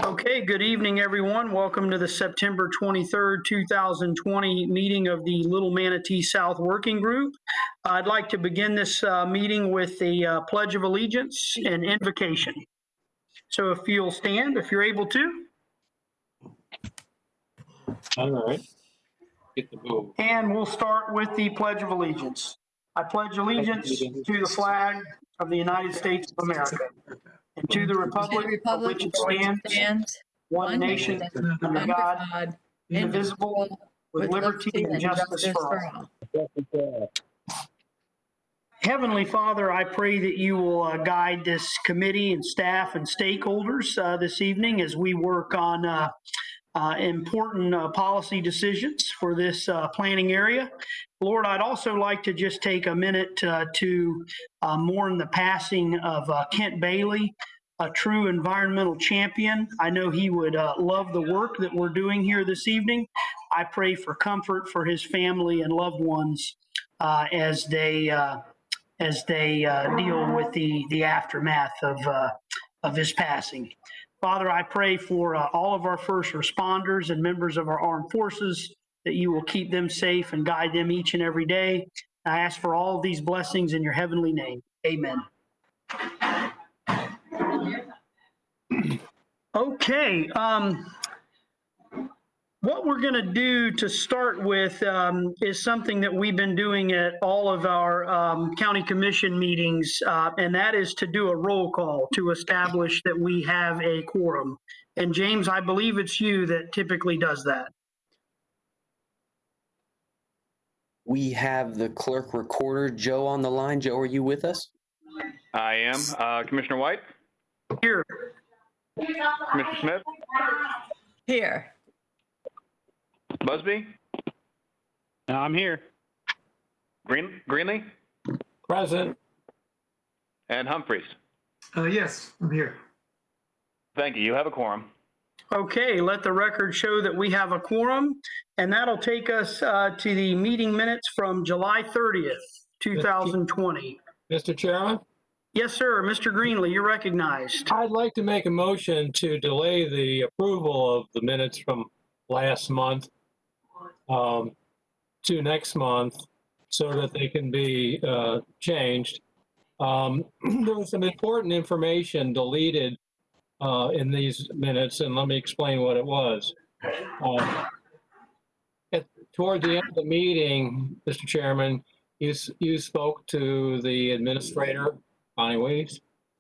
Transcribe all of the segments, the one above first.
Okay, good evening, everyone. Welcome to the September 23rd, 2020 meeting of the Little Manatee South Working Group. I'd like to begin this meeting with the Pledge of Allegiance and Invocation. So if you'll stand, if you're able to. All right. Get the move. And we'll start with the Pledge of Allegiance. I pledge allegiance to the flag of the United States of America and to the republic for which it stands, one nation, under God, indivisible, with liberty and justice for all. Heavenly Father, I pray that you will guide this committee and staff and stakeholders this evening as we work on important policy decisions for this planning area. Lord, I'd also like to just take a minute to mourn the passing of Kent Bailey, a true environmental champion. I know he would love the work that we're doing here this evening. I pray for comfort for his family and loved ones as they deal with the aftermath of his passing. Father, I pray for all of our first responders and members of our armed forces, that you will keep them safe and guide them each and every day. I ask for all of these blessings in your heavenly name. Amen. Okay. What we're going to do to start with is something that we've been doing at all of our county commission meetings, and that is to do a roll call to establish that we have a quorum. And James, I believe it's you that typically does that. We have the clerk recorder, Joe, on the line. Joe, are you with us? I am. Commissioner White? Here. Commissioner Smith? Here. Busby? I'm here. Greenlee? Present. And Humphreys? Yes, I'm here. Thank you. You have a quorum. Okay, let the record show that we have a quorum, and that'll take us to the meeting minutes from July 30th, 2020. Mr. Chairman? Yes, sir. Mr. Greenlee, you're recognized. I'd like to make a motion to delay the approval of the minutes from last month to next month so that they can be changed. There was some important information deleted in these minutes, and let me explain what it was. Toward the end of the meeting, Mr. Chairman, you spoke to the administrator, Connie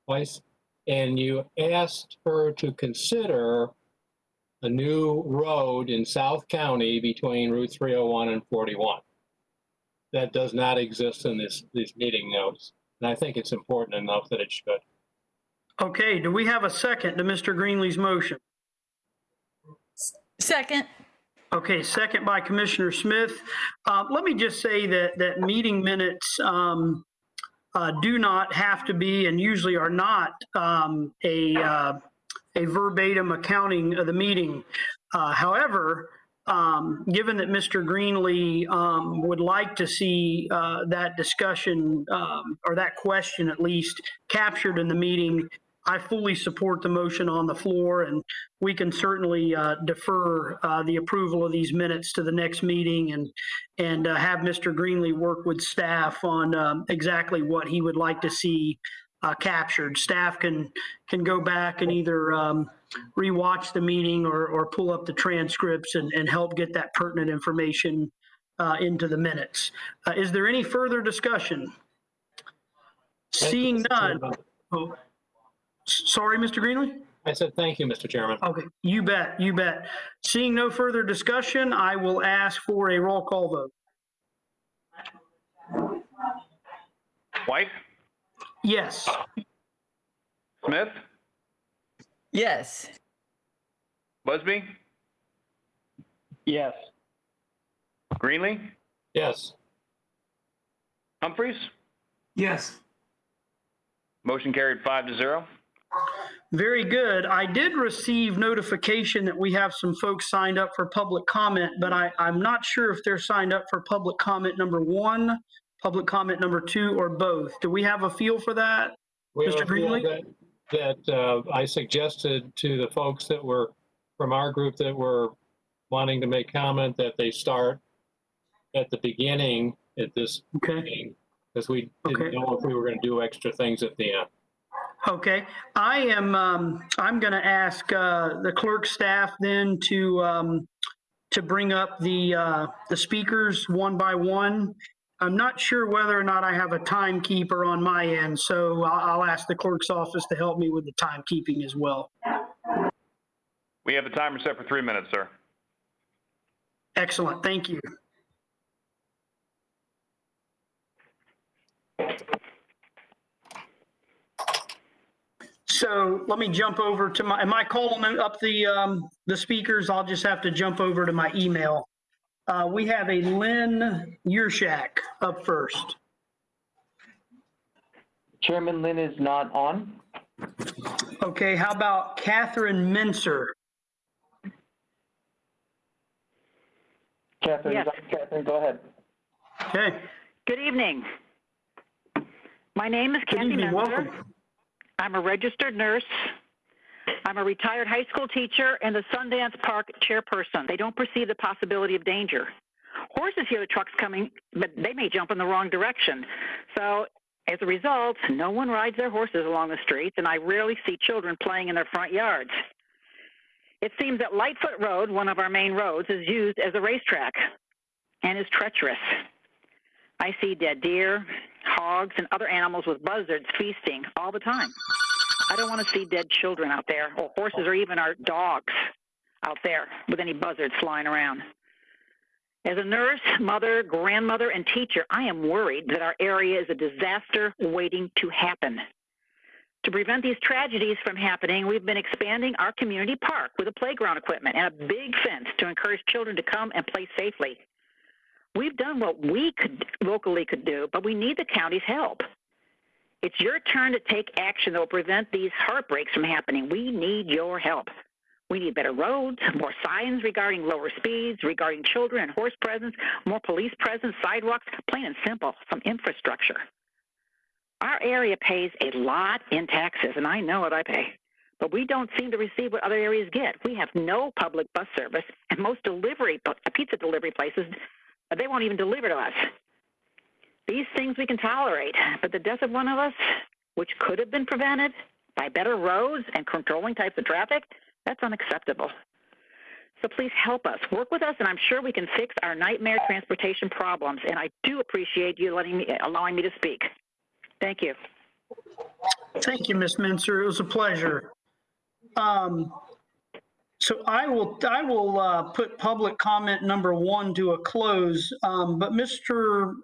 Weiss, and you asked her to consider a new road in South County between Route 301 and 41. That does not exist in these meeting notes, and I think it's important enough that it should. Okay, do we have a second to Mr. Greenlee's motion? Second. Okay, second by Commissioner Smith. Let me just say that meeting minutes do not have to be, and usually are not, a verbatim accounting of the meeting. However, given that Mr. Greenlee would like to see that discussion or that question at least captured in the meeting, I fully support the motion on the floor, and we can certainly defer the approval of these minutes to the next meeting and have Mr. Greenlee work with staff on exactly what he would like to see captured. Staff can go back and either rewatch the meeting or pull up the transcripts and help get that pertinent information into the minutes. Is there any further discussion? Seeing none. Oh, sorry, Mr. Greenlee? I said thank you, Mr. Chairman. Okay, you bet, you bet. Seeing no further discussion, I will ask for a roll call vote. White? Yes. Smith? Yes. Busby? Yes. Greenlee? Yes. Humphreys? Yes. Motion carried 5-0. Very good. I did receive notification that we have some folks signed up for public comment, but I'm not sure if they're signed up for public comment number 1, public comment number 2, or both. Do we have a feel for that, Mr. Greenlee? that I suggested to the folks that were from our group that were wanting to make comment that they start at the beginning at this Okay. meeting, because we didn't Okay. know if we were going to do extra things at the end. Okay, I'm going to ask the clerk staff then to bring up the speakers one by one. I'm not sure whether or not I have a timekeeper on my end, so I'll ask the clerk's office to help me with the timekeeping as well. We have the timer set for 3 minutes, sir. Excellent, thank you. So let me jump over to am I calling up the speakers? I'll just have to jump over to my email. We have a Lynn Yershak up first. Chairman Lynn is not on. Okay, how about Catherine Mincer? Catherine, Yes. Catherine, go ahead. Okay, Good evening. My name is good Kathy evening, Menzer. welcome. I'm a registered nurse. I'm a retired high school teacher and the Sundance Park chairperson. They don't perceive the possibility of danger. Horses hear the trucks coming, but they may jump in the wrong direction. So as a result, no one rides their horses along the streets, and I rarely see children playing in their front yards. It seems that Lightfoot Road, one of our main roads, is used as a racetrack and is treacherous. I see dead deer, hogs, and other animals with buzzards feasting all the time. I don't want to see dead children out there, or horses, or even our dogs out there with any buzzards flying around. As a nurse, mother, grandmother, and teacher, I am worried that our area is a disaster waiting to happen. To prevent these tragedies from happening, we've been expanding our community park with a playground equipment and a big fence to encourage children to come and play safely. We've done what we locally could do, but we need the county's help. It's your turn to take action that will prevent these heartbreaks from happening. We need your help. We need better roads, more signs regarding lower speeds, regarding children and horse presence, more police presence, sidewalks, plain and simple, some infrastructure. Our area pays a lot in taxes, and I know what I pay, but we don't seem to receive what other areas get. We have no public bus service, and most pizza delivery places, they won't even deliver to us. These things we can tolerate, but the death of one of us, which could have been prevented by better roads and controlling types of traffic, that's unacceptable. So please help us, work with us, and I'm sure we can fix our nightmare transportation problems. And I do appreciate you allowing me to speak. Thank you. Thank you, Ms. Mincer. It was a pleasure. So I will put public comment number 1 to a close. But Mr.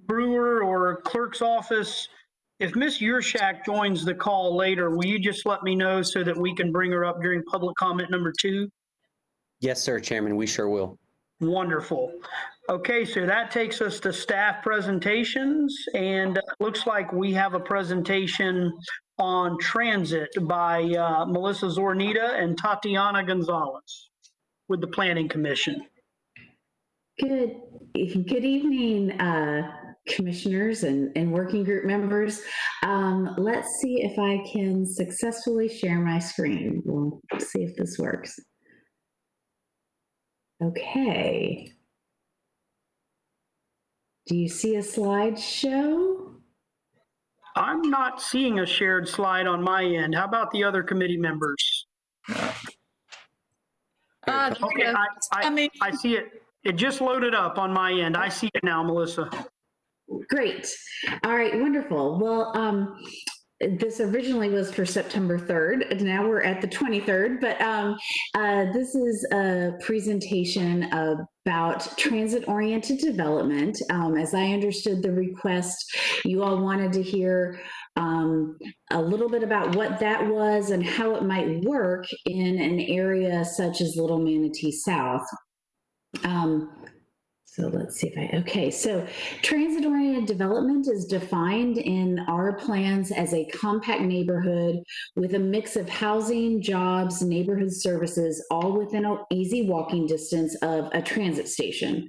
Brewer or clerk's office, if Ms. Yershak joins the call later, will you just let me know so that we can bring her up during public comment number 2? Yes, sir, Chairman, we sure will. Wonderful. Okay, so that takes us to staff presentations, and it looks like we have a presentation on transit by Melissa Zornitta and Tatiana Gonzalez with the Planning Commission. Good evening, commissioners and working group members. Let's see if I can successfully share my screen. We'll see if this works. Okay. Do you see a slideshow? I'm not seeing a shared slide on my end. How about the other committee members? Okay, I see it. It just loaded up on my end. I see it now, Melissa. Great. All right, wonderful. Well, this originally was for September 3rd, and now we're at the 23rd, but this is a presentation about transit-oriented development. As I understood the request, you all wanted to hear a little bit about what that was and how it might work in an area such as Little Manatee South. So let's see if okay, so transit-oriented development is defined in our plans as a compact neighborhood with a mix of housing, jobs, neighborhood services, all within an easy walking distance of a transit station,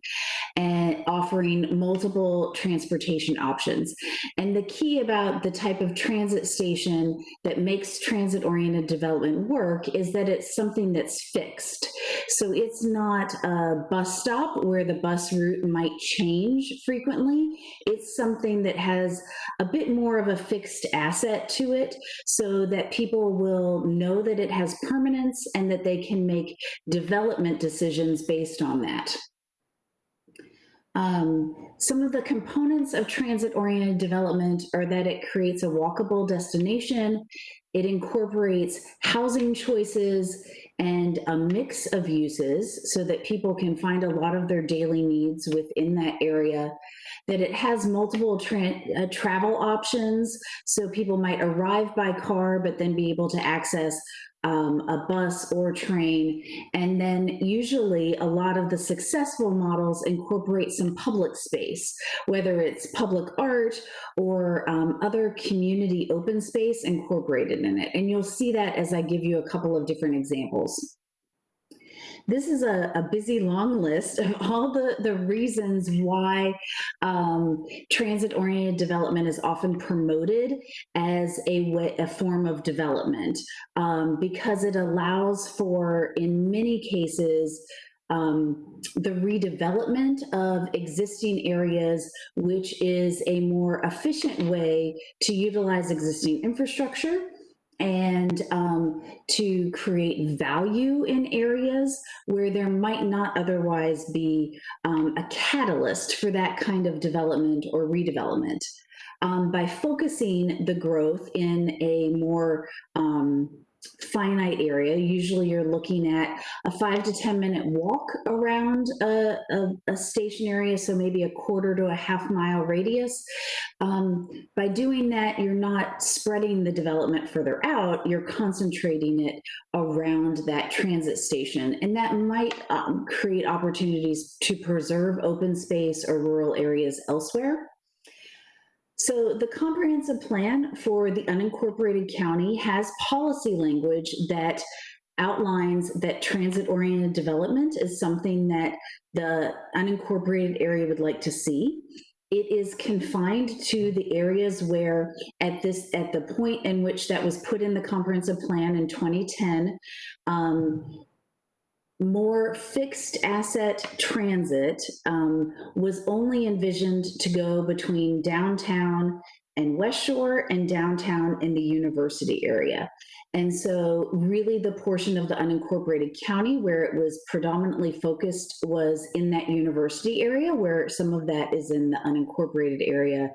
and offering multiple transportation options. And the key about the type of transit station that makes transit-oriented development work is that it's something that's fixed. So it's not a bus stop where the bus route might change frequently. It's something that has a bit more of a fixed asset to it so that people will know that it has permanence and that they can make development decisions based on that. Some of the components of transit-oriented development are that it creates a walkable destination, it incorporates housing choices and a mix of uses so that people can find a lot of their daily needs within that area, that it has multiple travel options, so people might arrive by car but then be able to access a bus or train. And then usually a lot of the successful models incorporate some public space, whether it's public art or other community open space incorporated in it. And you'll see that as I give you a couple of different examples. This is a busy, long list of all the reasons why transit-oriented development is often promoted as a form of development, because it allows for, in many cases, the redevelopment of existing areas, which is a more efficient way to utilize existing infrastructure and to create value in areas where there might not otherwise be a catalyst for that kind of development or redevelopment. By focusing the growth in a more finite area, usually you're looking at a 5 to 10 minute walk around a station area, so maybe a quarter to a half mile radius. By doing that, you're not spreading the development further out, you're concentrating it around that transit station, and that might create opportunities to preserve open space or rural areas elsewhere. So the comprehensive plan for the unincorporated county has policy language that outlines that transit-oriented development is something that the unincorporated area would like to see. It is confined to the areas where at the point in which that was put in the comprehensive plan in 2010, more fixed asset transit was only envisioned to go between downtown and West Shore and downtown in the university area. And so really the portion of the unincorporated county where it was predominantly focused was in that university area, where some of that is in the unincorporated area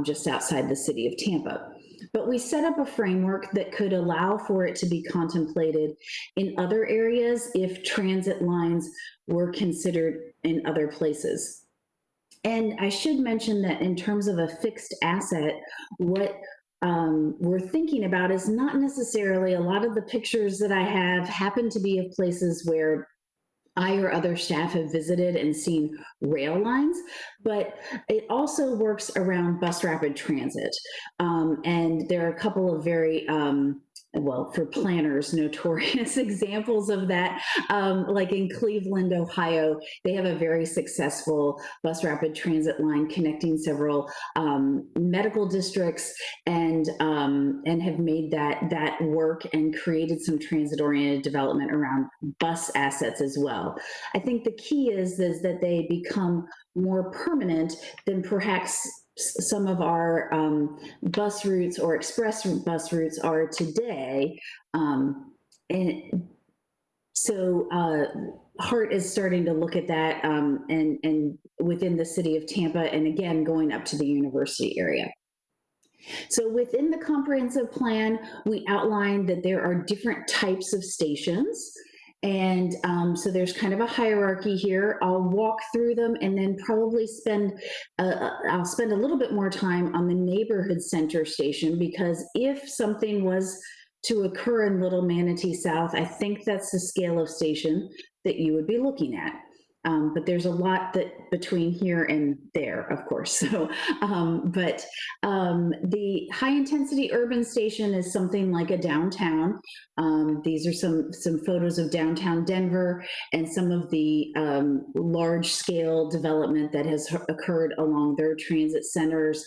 just outside the city of Tampa. But we set up a framework that could allow for it to be contemplated in other areas if transit lines were considered in other places. And I should mention that in terms of a fixed asset, what we're thinking about is not necessarily, a lot of the pictures that I have happen to be of places where I or other staff have visited and seen rail lines, but it also works around bus rapid transit. And there are a couple of very, well, for planners, notorious examples of that. Like in Cleveland, Ohio, they have a very successful bus rapid transit line connecting several medical districts, and have made that work and created some transit-oriented development around bus assets as well. I think the key is that they become more permanent than perhaps some of our bus routes or express bus routes are today. And so Hart is starting to look at that and within the city of Tampa, and again, going up to the university area. So within the comprehensive plan, we outlined that there are different types of stations. And so there's kind of a hierarchy here. I'll walk through them and then probably I'll spend a little bit more time on the neighborhood center station, because if something was to occur in Little Manatee South, I think that's the scale of station that you would be looking at. But there's a lot that between here and there, of course. So, the high intensity urban station is something like a downtown. These are some photos of downtown Denver and some of the large scale development that has occurred along their transit centers.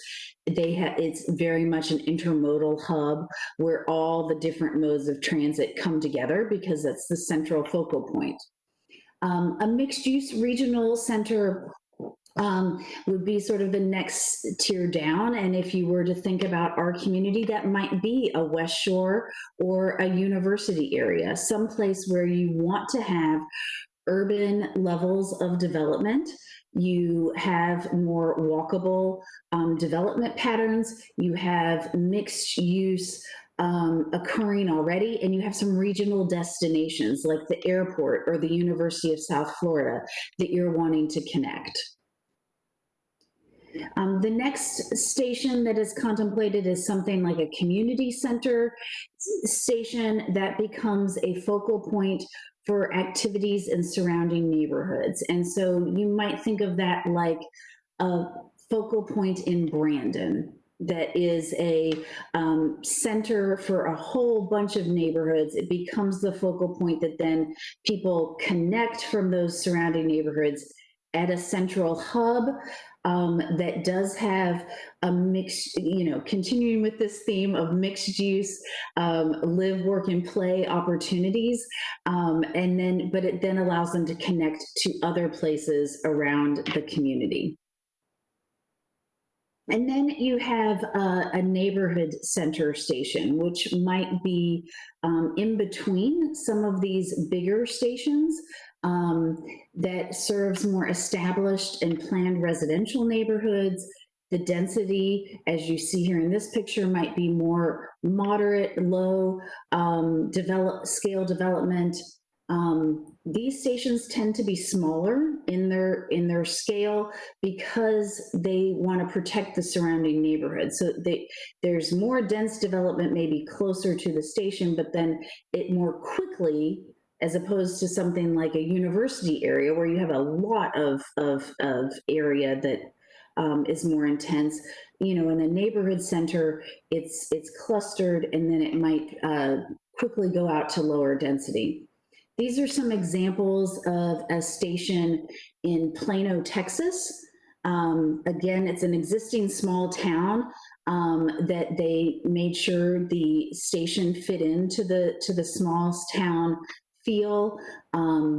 It's very much an intermodal hub where all the different modes of transit come together because that's the central focal point. A mixed-use regional center would be sort of the next tier down. And if you were to think about our community, that might be a West Shore or a university area, someplace where you want to have urban levels of development. You have more walkable development patterns. You have mixed use occurring already, and you have some regional destinations like the airport or the University of South Florida that you're wanting to connect. The next station that is contemplated is something like a community center station that becomes a focal point for activities in surrounding neighborhoods. And so you might think of that like a focal point in Brandon that is a center for a whole bunch of neighborhoods. It becomes the focal point that then people connect from those surrounding neighborhoods at a central hub that does have a mixed, continuing with this theme of mixed use, live, work, and play opportunities. But it then allows them to connect to other places around the community. And then you have a neighborhood center station, which might be in between some of these bigger stations that serves more established and planned residential neighborhoods. The density, as you see here in this picture, might be more moderate, low scale development. These stations tend to be smaller in their scale because they want to protect the surrounding neighborhood. So there's more dense development maybe closer to the station, but then it more quickly, as opposed to something like a university area where you have a lot of area that is more intense. In a neighborhood center, it's clustered, and then it might quickly go out to lower density. These are some examples of a station in Plano, Texas. Again, it's an existing small town that they made sure the station fit into the small town feel.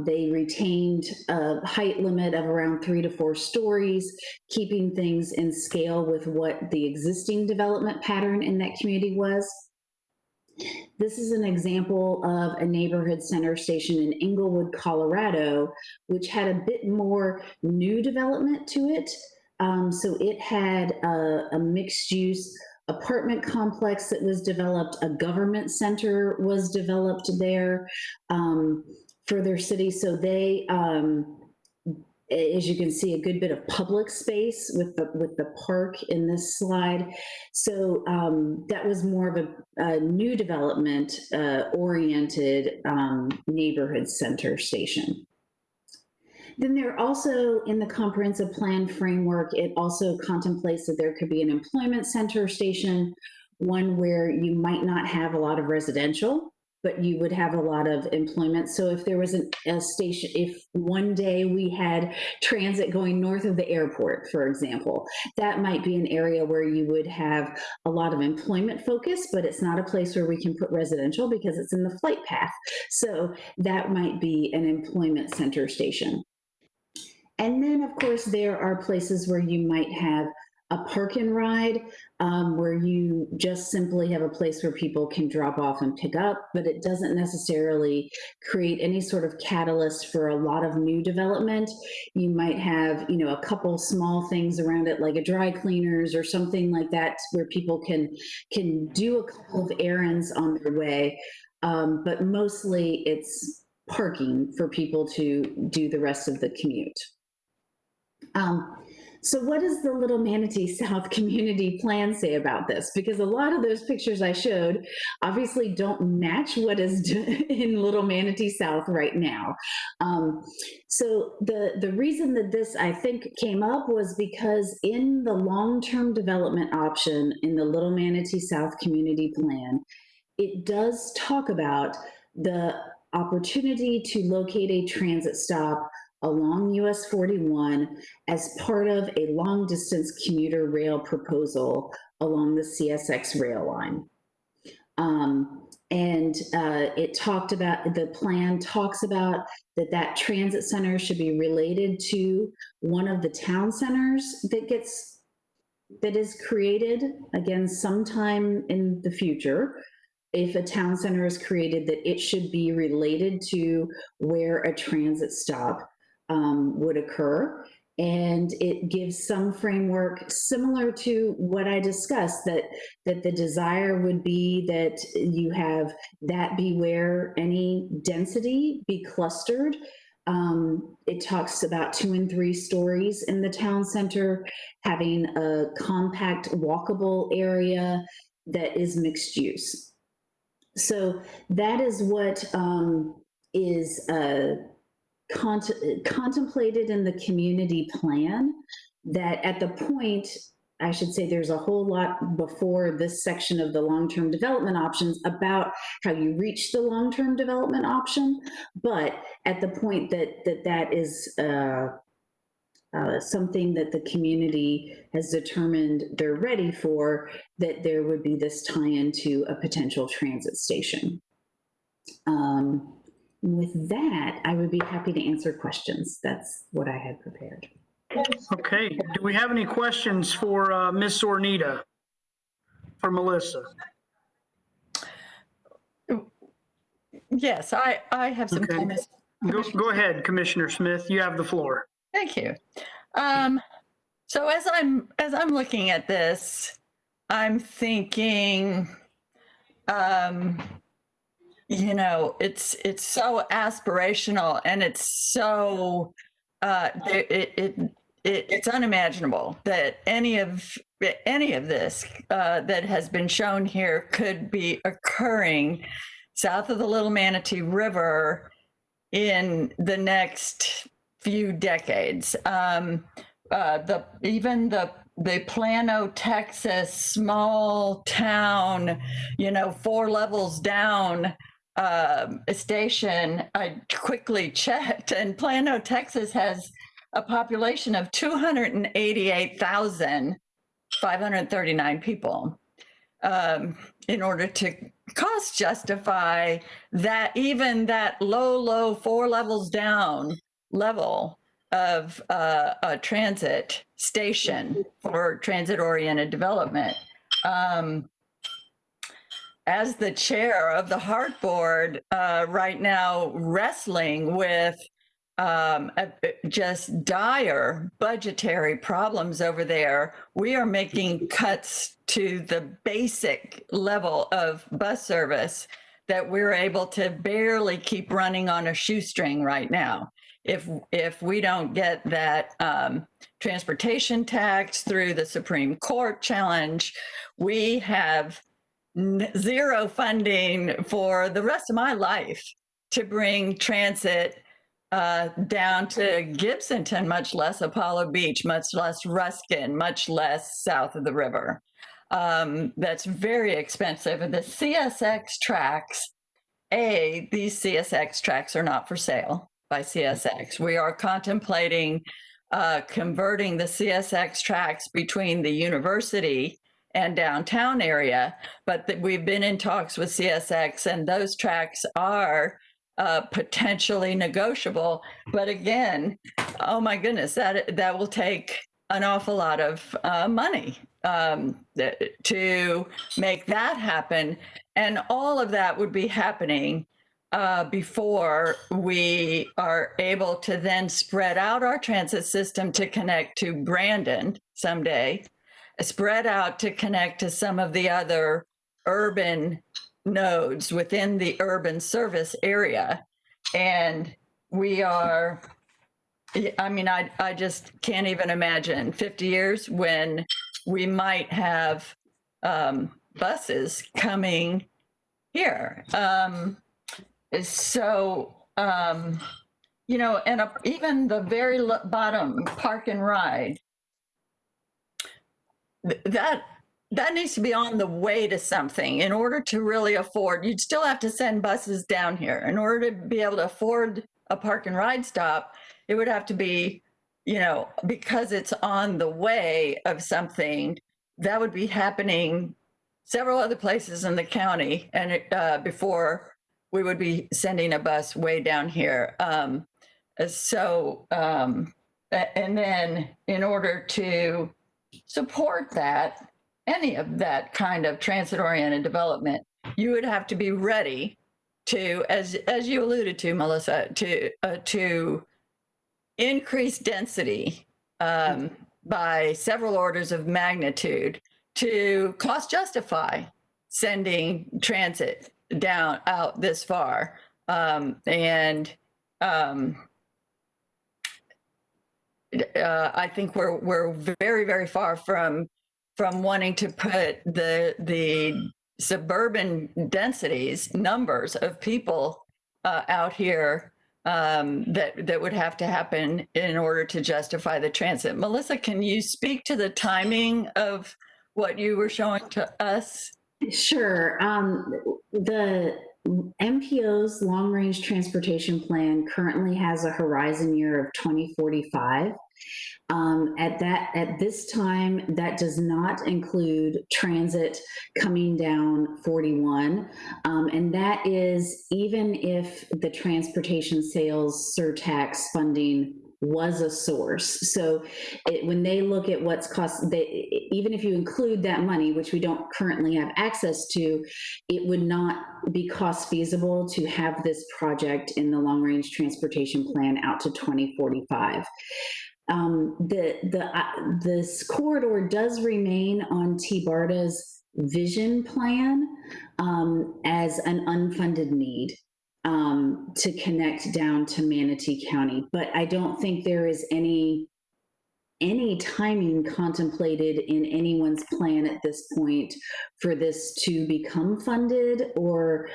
They retained a height limit of around 3 to 4 stories, keeping things in scale with what the existing development pattern in that community was. This is an example of a neighborhood center station in Englewood, Colorado, which had a bit more new development to it. So it had a mixed use apartment complex that was developed. A government center was developed there for their city. So they, as you can see, a good bit of public space with the park in this slide. So that was more of a new development oriented neighborhood center station. Then there also, in the comprehensive plan framework, it also contemplates that there could be an employment center station, one where you might not have a lot of residential, but you would have a lot of employment. So if there was a station, if one day we had transit going north of the airport, for example, that might be an area where you would have a lot of employment focus, but it's not a place where we can put residential because it's in the flight path. So that might be an employment center station. And then, of course, there are places where you might have a park and ride, where you just simply have a place where people can drop off and pick up, but it doesn't necessarily create any sort of catalyst for a lot of new development. You might have, a couple small things around it, like a dry cleaners or something like that, where people can do a couple of errands on their way, but mostly it's parking for people to do the rest of the commute. So what does the Little Manatee South Community Plan say about this? Because a lot of those pictures I showed obviously don't match what is in Little Manatee South right now. So the reason that this, I think, came up was because in the long-term development option in the Little Manatee South Community Plan, it does talk about the opportunity to locate a transit stop along US 41 as part of a long distance commuter rail proposal along the CSX rail line. It talked about, the plan talks about that transit center should be related to one of the town centers that is created, again, sometime in the future. If a town center is created, that it should be related to where a transit stop would occur. And it gives some framework similar to what I discussed, that the desire would be that you have that be where any density be clustered. It talks about 2 and 3 stories in the town center, having a compact walkable area that is mixed use. So that is what is contemplated in the community plan, that at the point, I should say there's a whole lot before this section of the long-term development options about how you reach the long-term development option, but at the point that is something that the community has determined they're ready for, that there would be this tie-in to a potential transit station. With that, I would be happy to answer questions. That's what I had prepared. Okay, do we have any questions for Ms. Zornitta, for Melissa? Yes, I have some Okay. comments. Go ahead, Commissioner Smith, you have the floor. Thank you. So as I'm looking at this, I'm thinking, you know, it's so aspirational, and it's so it's unimaginable that any of this that has been shown here could be occurring south of the Little Manatee River in the next few decades. Even the Plano, Texas, small town, you know, 4 levels down station, I quickly checked, and Plano, Texas has a population of 288,539 people. In order to cost justify that, even that low 4 levels down level of a transit station for transit-oriented development. As the chair of the HART board right now, wrestling with just dire budgetary problems over there, we are making cuts to the basic level of bus service that we're able to barely keep running on a shoestring right now. If we don't get that transportation tax through the Supreme Court challenge, we have zero funding for the rest of my life to bring transit down to Gibsonton, much less Apollo Beach, much less Ruskin, much less south of the river. That's very expensive. And the CSX tracks, these CSX tracks are not for sale by CSX. We are contemplating converting the CSX tracks between the university and downtown area, but we've been in talks with CSX, and those tracks are potentially negotiable. But again, oh my goodness, that will take an awful lot of money to make that happen. And all of that would be happening before we are able to then spread out our transit system to connect to Brandon someday, spread out to connect to some of the other urban nodes within the urban service area. And we are I mean, I just can't even imagine 50 years when we might have buses coming here. You know, and even the very bottom park and ride, that needs to be on the way to something in order to really afford. You'd still have to send buses down here in order to be able to afford a park and ride stop. It would have to be, you know, because it's on the way of something that would be happening several other places in the county, and before we would be sending a bus way down here. And then in order to support that, any of that kind of transit-oriented development, you would have to be ready to, as you alluded to, Melissa, to increase density by several orders of magnitude to cost justify sending transit down out this far. I think we're very, very far from wanting to put the suburban densities, numbers of people out here that would have to happen in order to justify the transit. Melissa, can you speak to the timing of what you were showing to us? Sure. The MPO's long range transportation plan currently has a horizon year of 2045. At this time, that does not include transit coming down 41. And that is even if the transportation sales surtax funding was a source. So when they look at what's cost, even if you include that money, which we don't currently have access to, it would not be cost feasible to have this project in the long range transportation plan out to 2045. This corridor does remain on TBARDA's vision plan as an unfunded need to connect down to Manatee County, but I don't think there is any timing contemplated in anyone's plan at this point for this to become funded or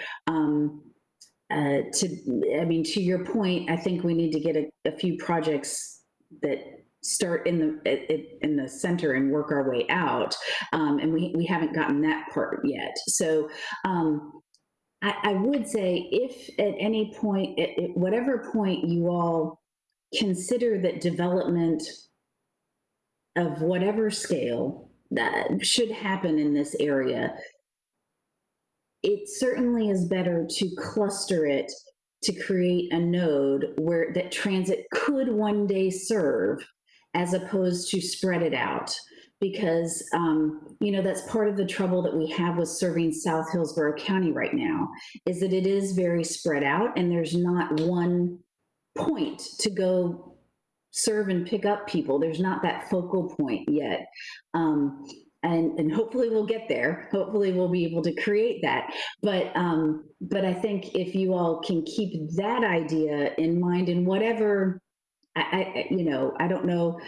to your point, I think we need to get a few projects that start in the center and work our way out. And we haven't gotten that part yet. So I would say if at any point, at whatever point you all consider that development of whatever scale that should happen in this area, it certainly is better to cluster it to create a node where that transit could one day serve, as opposed to spread it out. Because, that's part of the trouble that we have with serving South Hillsborough County right now, is that it is very spread out and there's not one point to go serve and pick up people. There's not that focal point yet. And hopefully we'll get there. Hopefully we'll be able to create that. But I think if you all can keep that idea in mind, and whatever, I don't know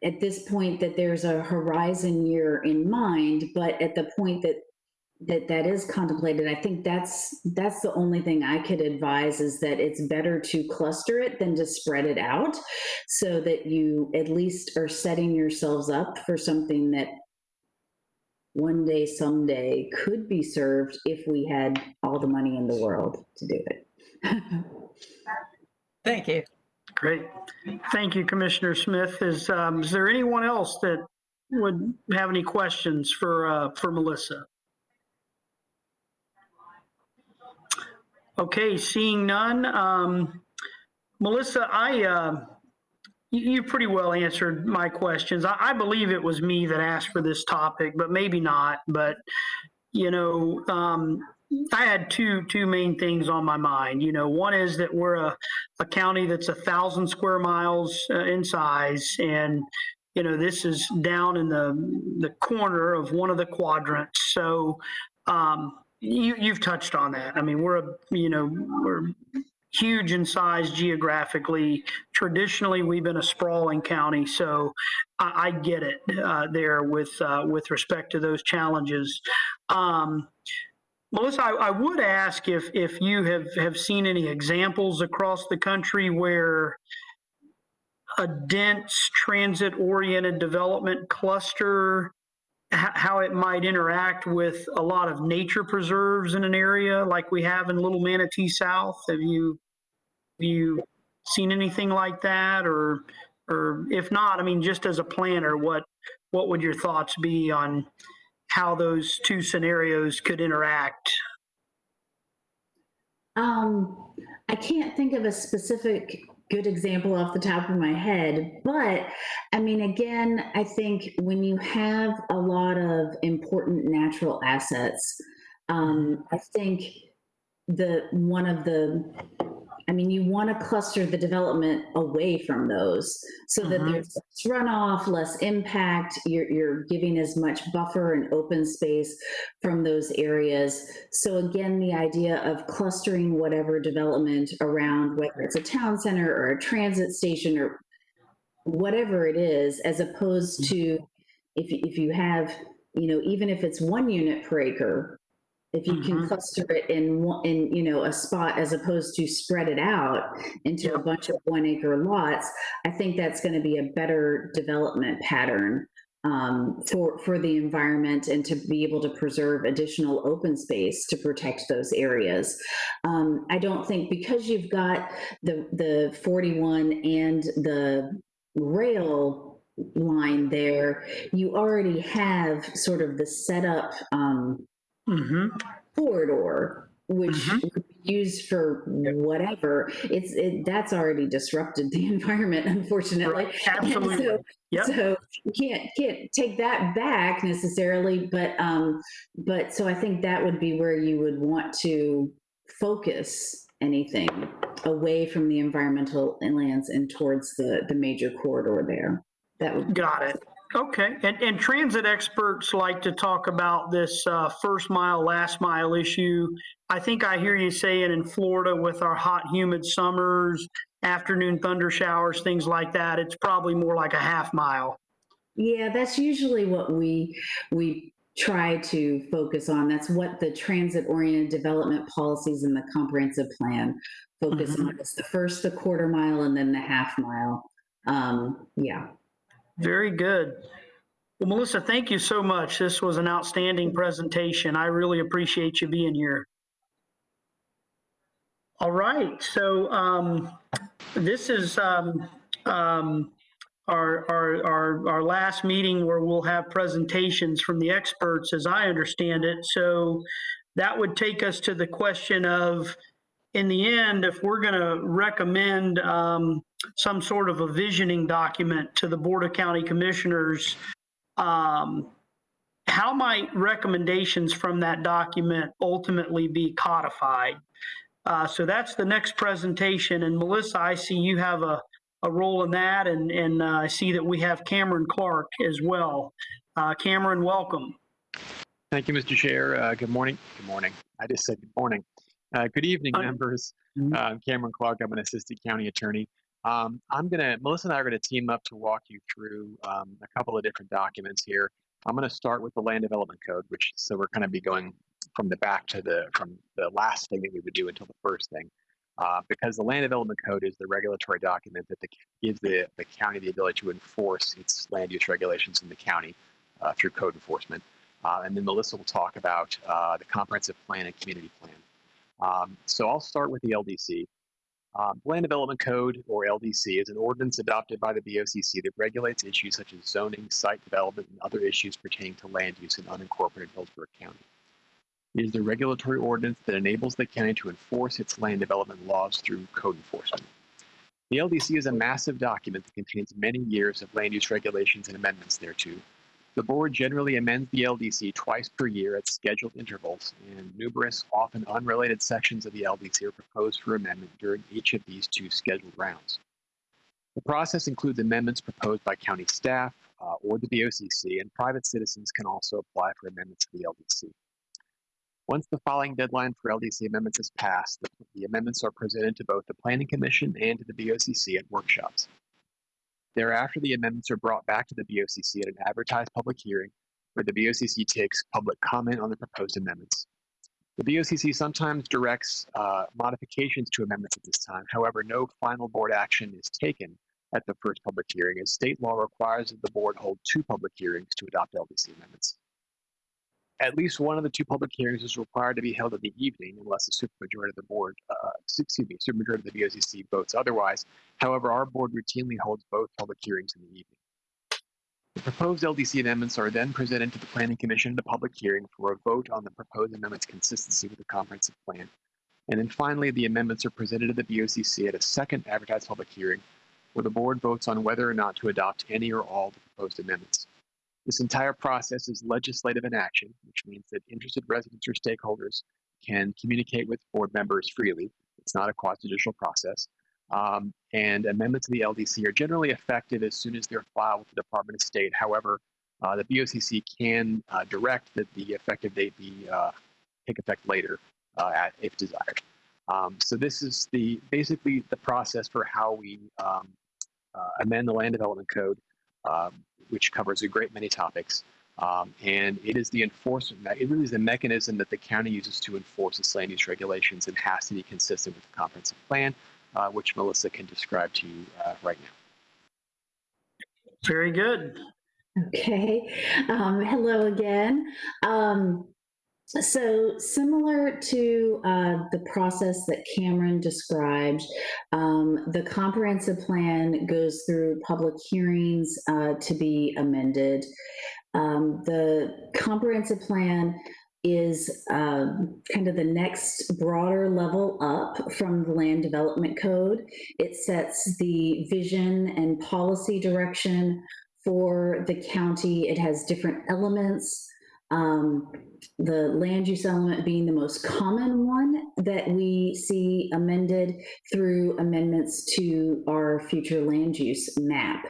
at this point that there's a horizon year in mind, but at the point that is contemplated, I think that's the only thing I could advise, is that it's better to cluster it than to spread it out, so that you at least are setting yourselves up for something that one day, someday could be served if we had all the money in the world to do it. Thank you. Great. Thank you, Commissioner Smith. Is there anyone else that would have any questions for Melissa? Okay, seeing none. Melissa, you pretty well answered my questions. I believe it was me that asked for this topic, but maybe not. But, I had two main things on my mind. One is that we're a county that's 1,000 square miles in size, and this is down in the corner of one of the quadrants. So you've touched on that. I mean, we're huge in size geographically. Traditionally, we've been a sprawling county, so I get it there with respect to those challenges. Melissa, I would ask if you have seen any examples across the country where a dense transit-oriented development cluster, how it might interact with a lot of nature preserves in an area like we have in Little Manatee South. Have you seen anything like that, or if not, I mean, just as a planner, what would your thoughts be on how those two scenarios could interact? I can't think of a specific good example off the top of my head, but I mean, again, I think when you have a lot of important natural assets, I think you want to cluster the development away from those so that there's less runoff, less impact. You're giving as much buffer and open space from those areas. So again, the idea of clustering whatever development around, whether it's a town center or a transit station or whatever it is, as opposed to if you have, even if it's 1 unit per acre, if you can cluster it in a spot as opposed to spread it out into a bunch of 1 acre lots, I think that's going to be a better development pattern for the environment and to be able to preserve additional open space to protect those areas. I don't think because you've got the 41 and the rail line there, you already have sort of the setup corridor, which would be used for whatever. That's already disrupted the environment, unfortunately. Right. Absolutely. So you can't take that back necessarily, but so I think that would be where you would want to focus anything away from the environmental lands and towards the major corridor there. That would Got it. Okay. And transit experts like to talk about this first mile, last mile issue. I think I hear you saying in Florida with our hot, humid summers, afternoon thunder showers, things like that, it's probably more like a half mile. Yeah, that's usually what we try to focus on. That's what the transit-oriented development policies in the comprehensive plan focus on. It's the quarter mile, and then the half mile. Yeah. Very good. Well, Melissa, thank you so much. This was an outstanding presentation. I really appreciate you being here. All right. So this is our last meeting where we'll have presentations from the experts, as I understand it. So that would take us to the question of, in the end, if we're going to recommend some sort of a visioning document to the Board of County Commissioners, how might recommendations from that document ultimately be codified? So that's the next presentation. And Melissa, I see you have a role in that, and I see that we have Cameron Clark as well. Cameron, welcome. Thank you, Mr. Chair. Good morning. Good morning. I just said good morning. Good evening, members. I'm Cameron Clark. I'm an assistant county attorney. Melissa and I are going to team up to walk you through a couple of different documents here. I'm going to start with the Land Development Code, so we're going to be going from the last thing that we would do until the first thing, because the Land Development Code is the regulatory document that gives the county the ability to enforce its land use regulations in the county through code enforcement. And then Melissa will talk about the comprehensive plan and community plan. So I'll start with the LDC. Land Development Code, or LDC, is an ordinance adopted by the BOCC that regulates issues such as zoning, site development, and other issues pertaining to land use in unincorporated Hillsborough County. It is the regulatory ordinance that enables the county to enforce its land development laws through code enforcement. The LDC is a massive document that contains many years of land use regulations and amendments thereto. The board generally amends the LDC twice per year at scheduled intervals, and numerous, often unrelated sections of the LDC are proposed for amendment during each of these two scheduled rounds. The process includes amendments proposed by county staff or the BOCC, and private citizens can also apply for amendments to the LDC. Once the filing deadline for LDC amendments is passed, the amendments are presented to both the Planning Commission and to the BOCC at workshops. Thereafter, the amendments are brought back to the BOCC at an advertised public hearing where the BOCC takes public comment on the proposed amendments. The BOCC sometimes directs modifications to amendments at this time. However, no final board action is taken at the first public hearing, as state law requires that the board hold 2 public hearings to adopt LDC amendments. At least one of the 2 public hearings is required to be held in the evening unless a supermajority of the board, supermajority of the BOCC votes otherwise. However, our board routinely holds both public hearings in the evening. The proposed LDC amendments are then presented to the Planning Commission at a public hearing for a vote on the proposed amendment's consistency with the comprehensive plan. And then finally, the amendments are presented to the BOCC at a second advertised public hearing where the board votes on whether or not to adopt any or all the proposed amendments. This entire process is legislative in action, which means that interested residents or stakeholders can communicate with board members freely. It's not a quasi-judicial process. And amendments to the LDC are generally effective as soon as they're filed with the Department of State. However, the BOCC can direct that the effective date take effect later if desired. So this is basically the process for how we amend the Land Development Code, which covers a great many topics. And it is the enforcement, it really is the mechanism that the county uses to enforce its land use regulations and has to be consistent with the comprehensive plan, which Melissa can describe to you right now. Very good. Okay. Hello again. So similar to the process that Cameron described, the comprehensive plan goes through public hearings to be amended. The comprehensive plan is kind of the next broader level up from the Land Development Code. It sets the vision and policy direction for the county. It has different elements. The land use element being the most common one that we see amended through amendments to our future land use map.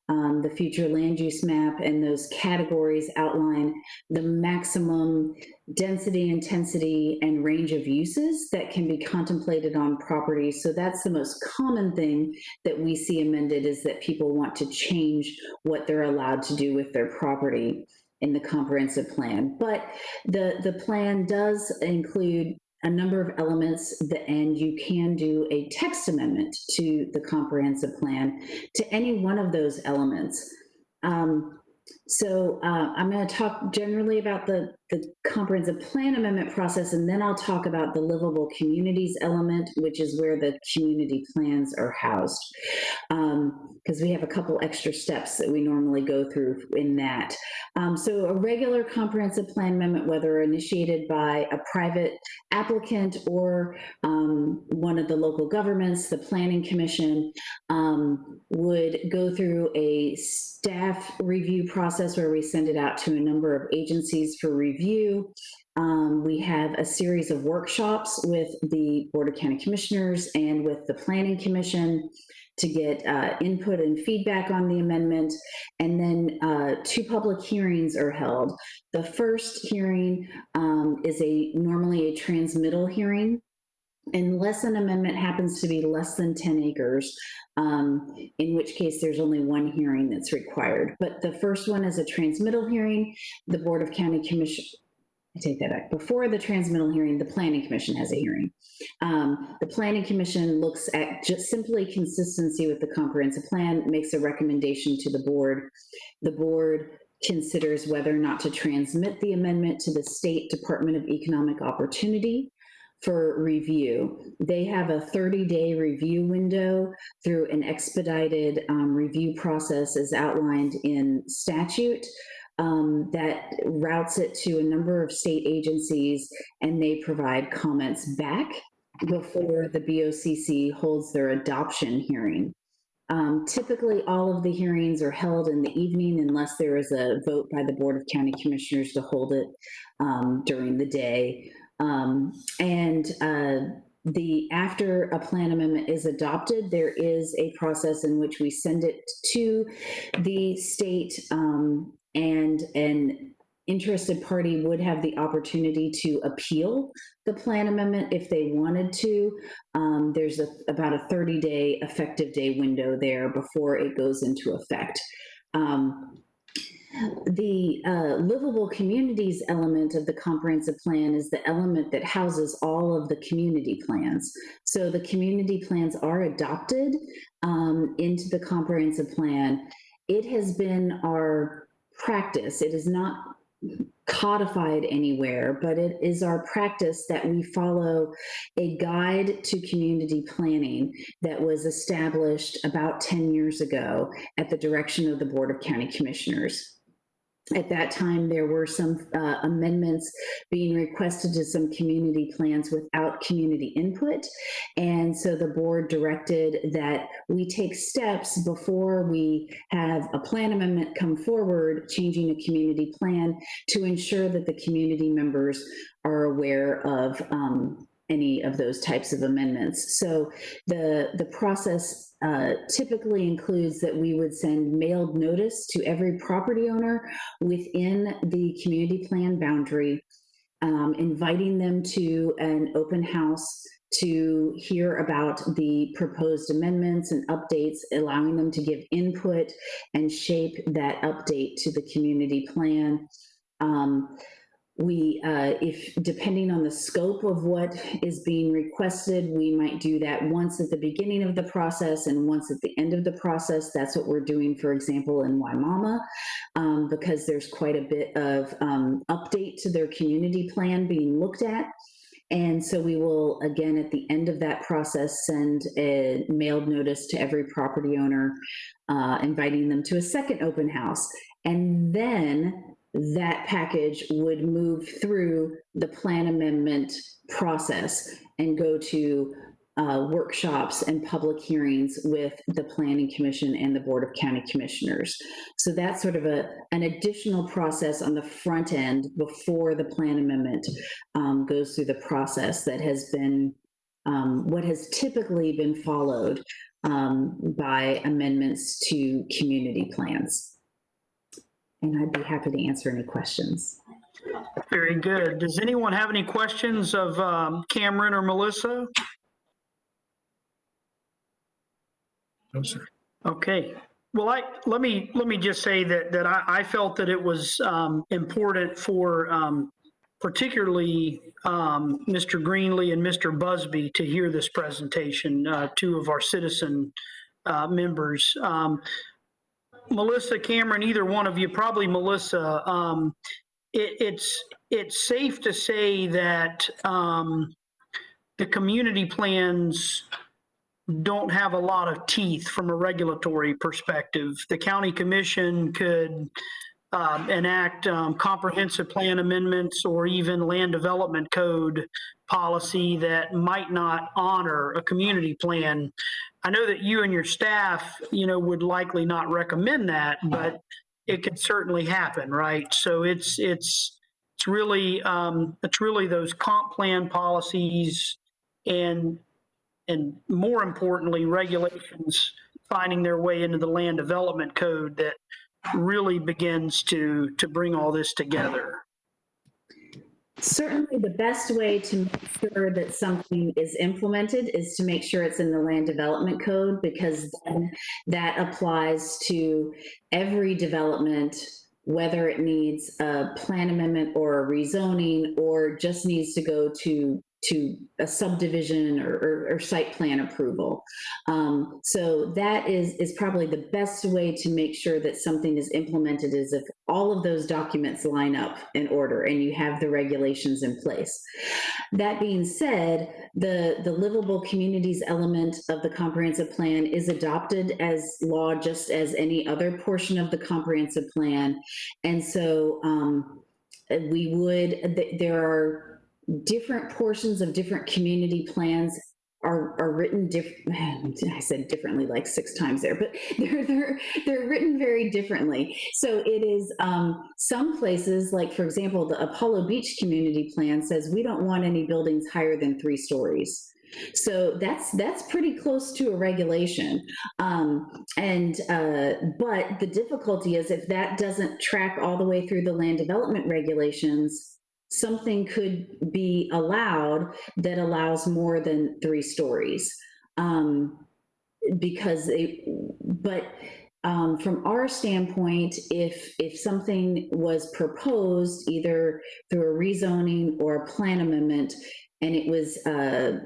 The future land use map and those categories outline the maximum density, intensity, and range of uses that can be contemplated on property. So that's the most common thing that we see amended, is that people want to change what they're allowed to do with their property in the comprehensive plan. But the plan does include a number of elements, and you can do a text amendment to the comprehensive plan to any one of those elements. So I'm going to talk generally about the comprehensive plan amendment process, and then I'll talk about the livable communities element, which is where the community plans are housed, because we have a couple extra steps that we normally go through in that. So a regular comprehensive plan amendment, whether initiated by a private applicant or one of the local governments, the Planning Commission, would go through a staff review process where we send it out to a number of agencies for review. We have a series of workshops with the Board of County Commissioners and with the Planning Commission to get input and feedback on the amendment. And then 2 public hearings are held. The first hearing is normally a transmittal hearing, unless an amendment happens to be less than 10 acres, in which case there's only 1 hearing that's required. But the first one is a transmittal hearing. The Board of County Commission, I take that back. Before the transmittal hearing, the Planning Commission has a hearing. The Planning Commission looks at just simply consistency with the comprehensive plan, makes a recommendation to the board. The board considers whether or not to transmit the amendment to the State Department of Economic Opportunity for review. They have a 30-day review window through an expedited review process as outlined in statute. That routes it to a number of state agencies, and they provide comments back before the BOCC holds their adoption hearing. Typically, all of the hearings are held in the evening unless there is a vote by the Board of County Commissioners to hold it during the day. After a plan amendment is adopted, there is a process in which we send it to the state and interested party would have the opportunity to appeal the plan amendment if they wanted to. There's about a 30-day effective day window there before it goes into effect. The livable communities element of the comprehensive plan is the element that houses all of the community plans. So the community plans are adopted into the comprehensive plan. It has been our practice. It is not codified anywhere, but it is our practice that we follow a guide to community planning that was established about 10 years ago at the direction of the Board of County Commissioners. At that time, there were some amendments being requested to some community plans without community input. And so the board directed that we take steps before we have a plan amendment come forward, changing a community plan, to ensure that the community members are aware of any of those types of amendments. So the process typically includes that we would send mailed notice to every property owner within the community plan boundary, inviting them to an open house to hear about the proposed amendments and updates, allowing them to give input and shape that update to the community plan. If depending on the scope of what is being requested, we might do that once at the beginning of the process and once at the end of the process. That's what we're doing, for example, in Waimama, because there's quite a bit of update to their community plan being looked at. And so we will, again, at the end of that process, send a mailed notice to every property owner, inviting them to a second open house. And then that package would move through the plan amendment process and go to workshops and public hearings with the Planning Commission and the Board of County Commissioners. So that's sort of an additional process on the front end before the plan amendment goes through the process that has been what has typically been followed by amendments to community plans. And I'd be happy to answer any questions. Very good. Does anyone have any questions of Cameron or Melissa? No, sir. Okay. Well, let me just say that I felt that it was important for particularly Mr. Greenlee and Mr. Busby to hear this presentation, two of our citizen members. Melissa, Cameron, either one of you, probably Melissa, it's safe to say that the community plans don't have a lot of teeth from a regulatory perspective. The county commission could enact comprehensive plan amendments or even land development code policy that might not honor a community plan. I know that you and your staff, would likely not recommend that, but it could certainly happen, right? So it's really those comp plan policies and more importantly, regulations finding their way into the land development code that really begins to bring all this together. Certainly the best way to make sure that something is implemented is to make sure it's in the land development code, because then that applies to every development, whether it needs a plan amendment or a rezoning or just needs to go to a subdivision or site plan approval. So that is probably the best way to make sure that something is implemented, is if all of those documents line up in order and you have the regulations in place. That being said, the livable communities element of the comprehensive plan is adopted as law just as any other portion of the comprehensive plan. And so there are different portions of different community plans are written different. I said differently like 6 times there, but they're written very differently. So it is some places, like for example, the Apollo Beach community plan says we don't want any buildings higher than 3 stories. So that's pretty close to a regulation. But the difficulty is if that doesn't track all the way through the land development regulations, something could be allowed that allows more than 3 stories. From our standpoint, if something was proposed either through a rezoning or a plan amendment, and it was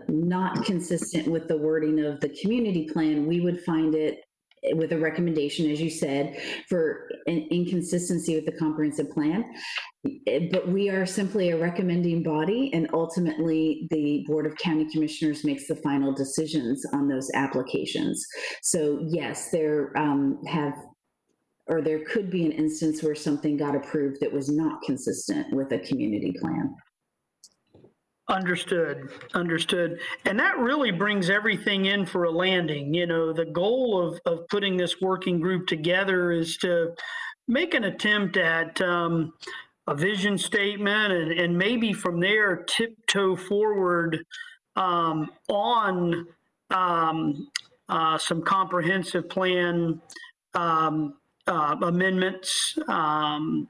not consistent with the wording of the community plan, we would find it with a recommendation, as you said, for an inconsistency with the comprehensive plan. But we are simply a recommending body, and ultimately the Board of County Commissioners makes the final decisions on those applications. So yes, there could be an instance where something got approved that was not consistent with a community plan. Understood. And that really brings everything in for a landing. You know, the goal of putting this working group together is to make an attempt at a vision statement and maybe from there tiptoe forward on some comprehensive plan amendments and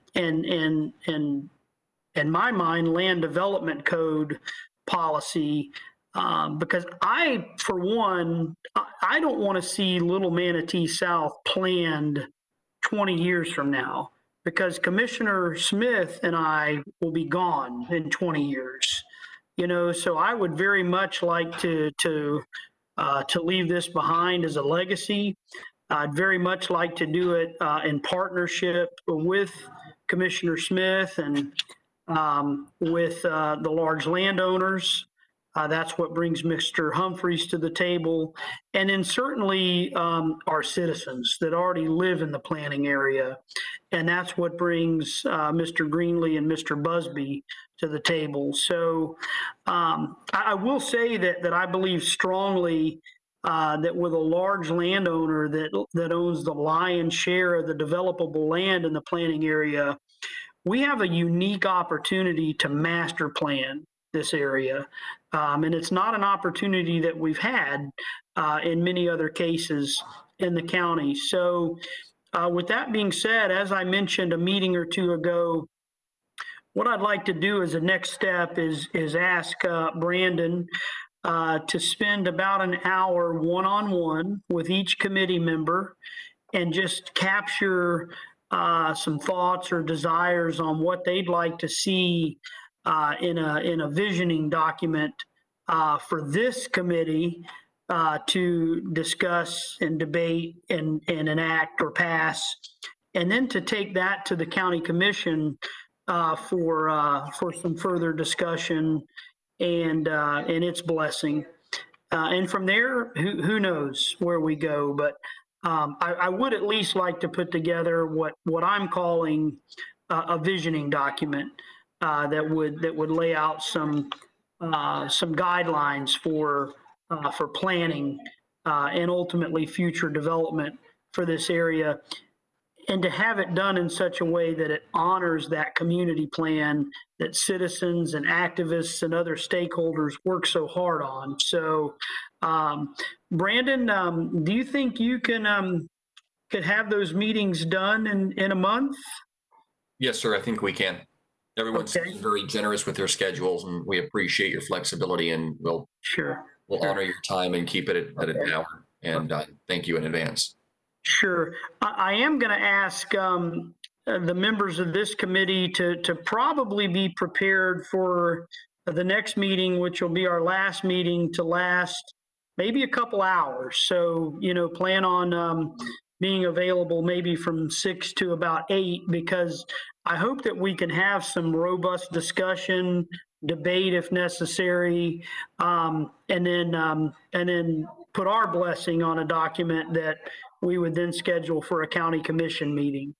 in my mind, land development code policy, because for one, I don't want to see Little Manatee South planned 20 years from now, because Commissioner Smith and I will be gone in 20 years. You know, so I would very much like to leave this behind as a legacy. I'd very much like to do it in partnership with Commissioner Smith and with the large landowners. That's what brings Mr. Humphreys to the table. And then certainly our citizens that already live in the planning area. And that's what brings Mr. Greenlee and Mr. Busby to the table. So I will say that I believe strongly that with a large landowner that owns the lion's share of the developable land in the planning area, we have a unique opportunity to master plan this area. And it's not an opportunity that we've had in many other cases in the county. So with that being said, as I mentioned a meeting or two ago, what I'd like to do as a next step is ask Brandon to spend about an hour one-on-one with each committee member and just capture some thoughts or desires on what they'd like to see in a visioning document for this committee to discuss and debate and enact or pass, and then to take that to the county commission for some further discussion and its blessing. And from there, who knows where we go, but I would at least like to put together what I'm calling a visioning document that would lay out some guidelines for planning and ultimately future development for this area, and to have it done in such a way that it honors that community plan that citizens and activists and other stakeholders work so hard on. So, Brandon, do you think you could have those meetings done in a month? Yes, sir. I think we can. Everyone's Okay. very generous with their schedules, and we appreciate your flexibility, and we'll honor your time and keep it at an hour. And thank you in advance. Sure. I am going to ask the members of this committee to probably be prepared for the next meeting, which will be our last meeting, to last maybe a couple hours. So, you know, plan on being available maybe from 6 to about 8, because I hope that we can have some robust discussion, debate if necessary, and then put our blessing on a document that we would then schedule for a county commission meeting.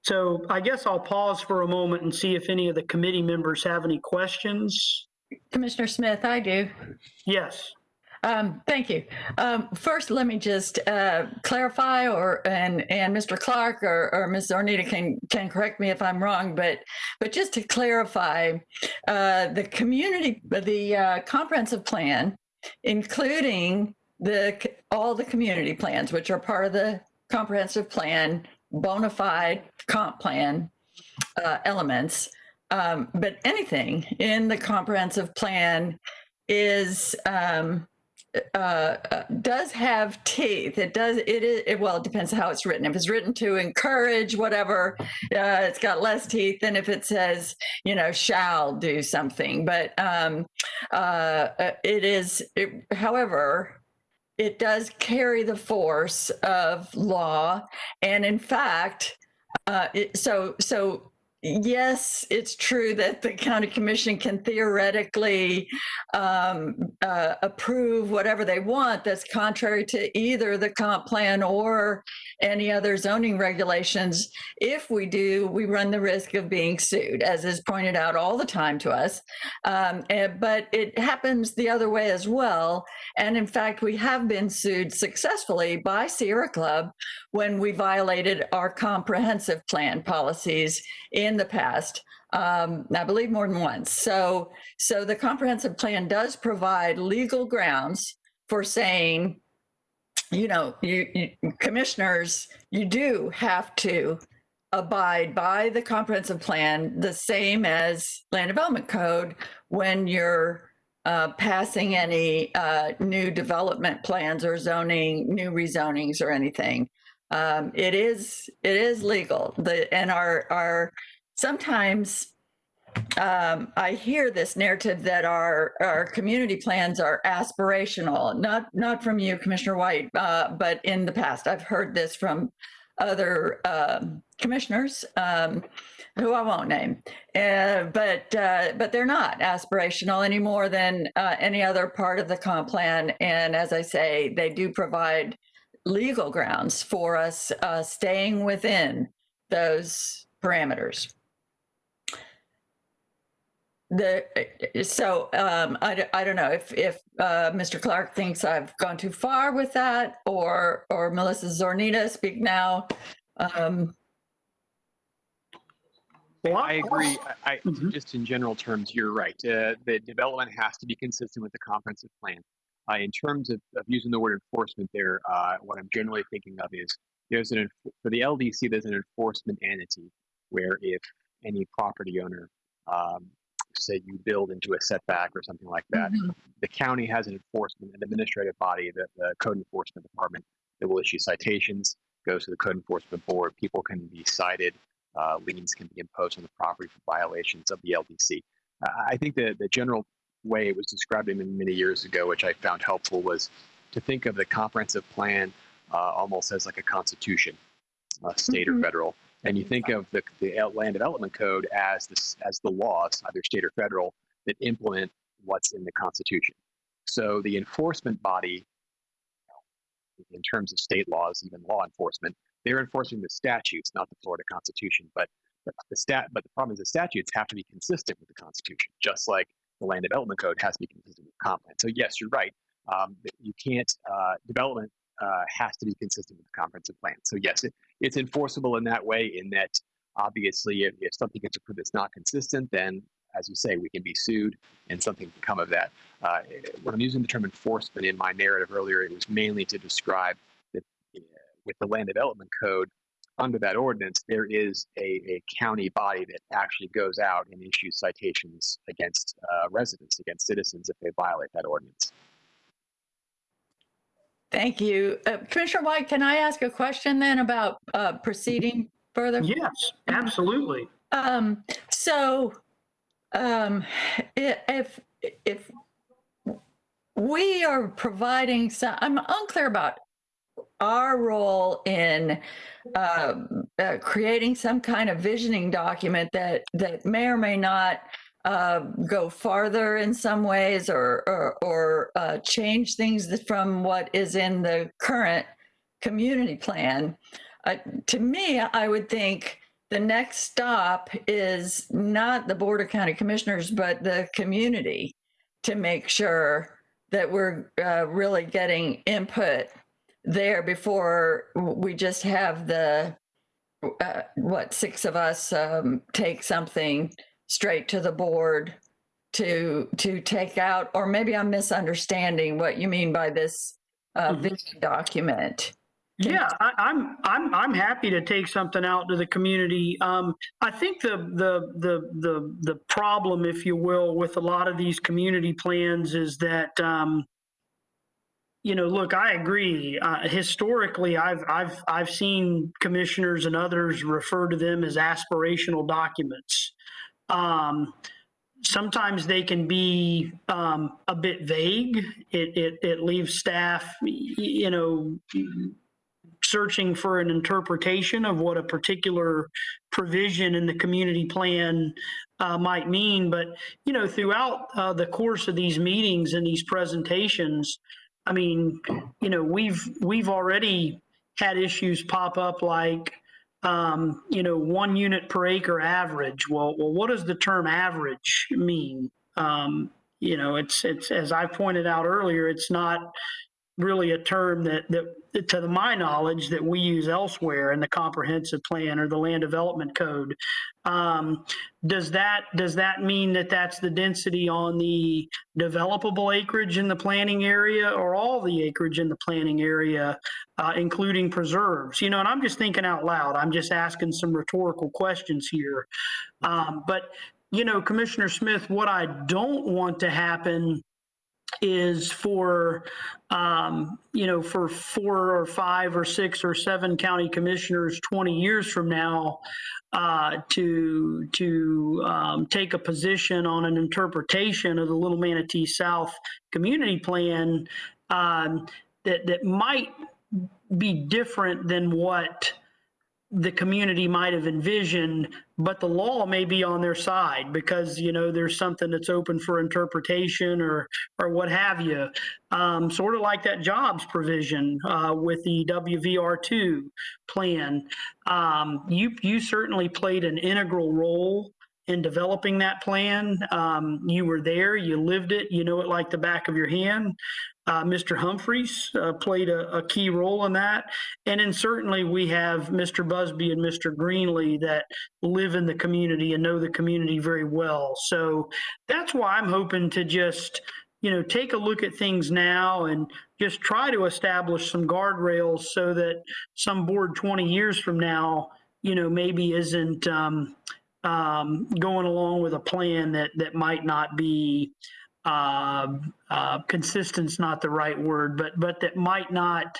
So I guess I'll pause for a moment and see if any of the committee members have any questions. Commissioner Smith, I do. Yes. Thank you. First, let me just clarify, and Mr. Clark or Ms. Zornitta can correct me if I'm wrong, but just to clarify, the comprehensive plan, including all the community plans, which are part of the comprehensive plan, bona fide comp plan elements, but anything in the comprehensive plan is does have teeth. It depends how it's written. If it's written to encourage whatever, it's got less teeth than if it says, shall do something. But however, it does carry the force of law. And in fact, yes, it's true that the county commission can theoretically approve whatever they want that's contrary to either the comp plan or any other zoning regulations. If we do, we run the risk of being sued, as is pointed out all the time to us. But it happens the other way as well. And in fact, we have been sued successfully by Sierra Club when we violated our comprehensive plan policies in the past, I believe more than once. So the comprehensive plan does provide legal grounds for saying, you commissioners, you do have to abide by the comprehensive plan, the same as land development code when you're passing any new development plans or zoning, new rezonings or anything. It is legal. Sometimes I hear this narrative that our community plans are aspirational. Not from you, Commissioner White, but in the past, I've heard this from other commissioners who I won't name, but they're not aspirational any more than any other part of the comp plan. And as I say, they do provide legal grounds for us staying within those parameters. I don't know if Mr. Clark thinks I've gone too far with that, or Melissa Zornitta, speak now. Well, I agree. Just in general terms, you're right. The development has to be consistent with the comprehensive plan. In terms of using the word enforcement there, what I'm generally thinking of is for the LDC, there's an enforcement entity where if any property owner, say you build into a setback or something like that, the county has an administrative body, the code enforcement department, that will issue citations, goes to the code enforcement board. People can be cited, liens can be imposed on the property for violations of the LDC. I think the general way it was described many years ago, which I found helpful, was to think of the comprehensive plan almost as like a constitution, state or federal. And you think of the land development code as the laws, either state or federal, that implement what's in the Constitution. So the enforcement body, in terms of state laws, even law enforcement, they're enforcing the statutes, not the Florida Constitution. But the problem is the statutes have to be consistent with the Constitution, just like the land development code has to be consistent with the comp plan. So yes, you're right. You can't development has to be consistent with the comprehensive plan. So yes, it's enforceable in that way, in that obviously if something gets approved that's not consistent, then as you say, we can be sued and something can come of that. When I'm using the term enforcement in my narrative earlier, it was mainly to describe that with the land development code, under that ordinance, there is a county body that actually goes out and issues citations against residents, against citizens if they violate that ordinance. Thank you. Commissioner White, can I ask a question then about proceeding further? Yes, absolutely. If we are providing some, I'm unclear about our role in creating some kind of visioning document that may or may not go farther in some ways or change things from what is in the current community plan. To me, I would think the next stop is not the Board of County Commissioners, but the community, to make sure that we're really getting input there before we just have the, six of us take something straight to the board to take out, or maybe I'm misunderstanding what you mean by this vision document. Yeah, I'm happy to take something out to the community. I think the problem, if you will, with a lot of these community plans is that look, I agree. Historically, I've seen commissioners and others refer to them as aspirational documents. Sometimes they can be a bit vague. It leaves staff, searching for an interpretation of what a particular provision in the community plan might mean. But, throughout the course of these meetings and these presentations, I mean, we've already had issues pop up like, 1 unit per acre average. Well, what does the term average mean? It's as I pointed out earlier, it's not really a term that to my knowledge that we use elsewhere in the comprehensive plan or the land development code. Does that mean that that's the density on the developable acreage in the planning area, or all the acreage in the planning area, including preserves? And I'm just thinking out loud. I'm just asking some rhetorical questions here. But Commissioner Smith, what I don't want to happen is for 4 or 5 or 6 or 7 county commissioners 20 years from now to take a position on an interpretation of the Little Manatee South Community Plan that might be different than what the community might have envisioned, but the law may be on their side because, there's something that's open for interpretation or what have you. Sort of like that jobs provision with the WVR2 plan. You certainly played an integral role in developing that plan. You were there, you lived it, you know it like the back of your hand. Mr. Humphreys played a key role in that. And then certainly we have Mr. Busby and Mr. Greenlee that live in the community and know the community very well. So that's why I'm hoping to just, take a look at things now and just try to establish some guardrails so that some board 20 years from now, maybe isn't going along with a plan that might not be consistent's not the right word, but that might not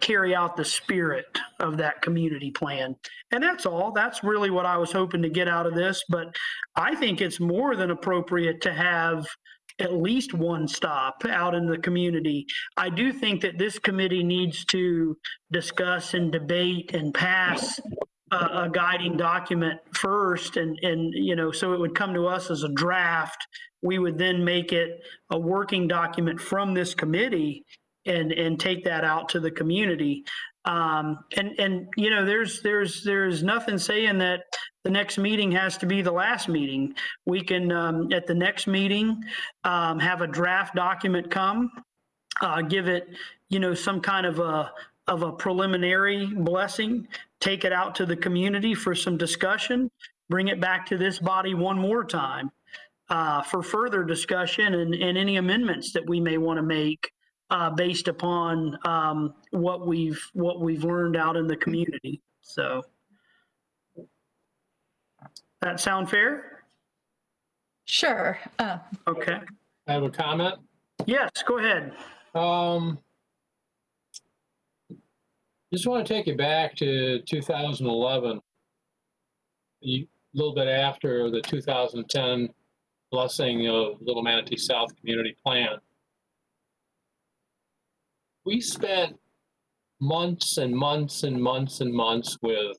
carry out the spirit of that community plan. And that's all. That's really what I was hoping to get out of this. But I think it's more than appropriate to have at least one stop out in the community. I do think that this committee needs to discuss and debate and pass a guiding document first, and so it would come to us as a draft. We would then make it a working document from this committee and take that out to the community. There's nothing saying that the next meeting has to be the last meeting. We can at the next meeting have a draft document come, give it some kind of a preliminary blessing, take it out to the community for some discussion, bring it back to this body one more time for further discussion and any amendments that we may want to make based upon what we've learned out in the community. So, that sound fair? Sure. Okay. I have a comment. Yes, go ahead. Just want to take you back to 2011, a little bit after the 2010 blessing of Little Manatee South Community Plan. We spent months and months and months and months with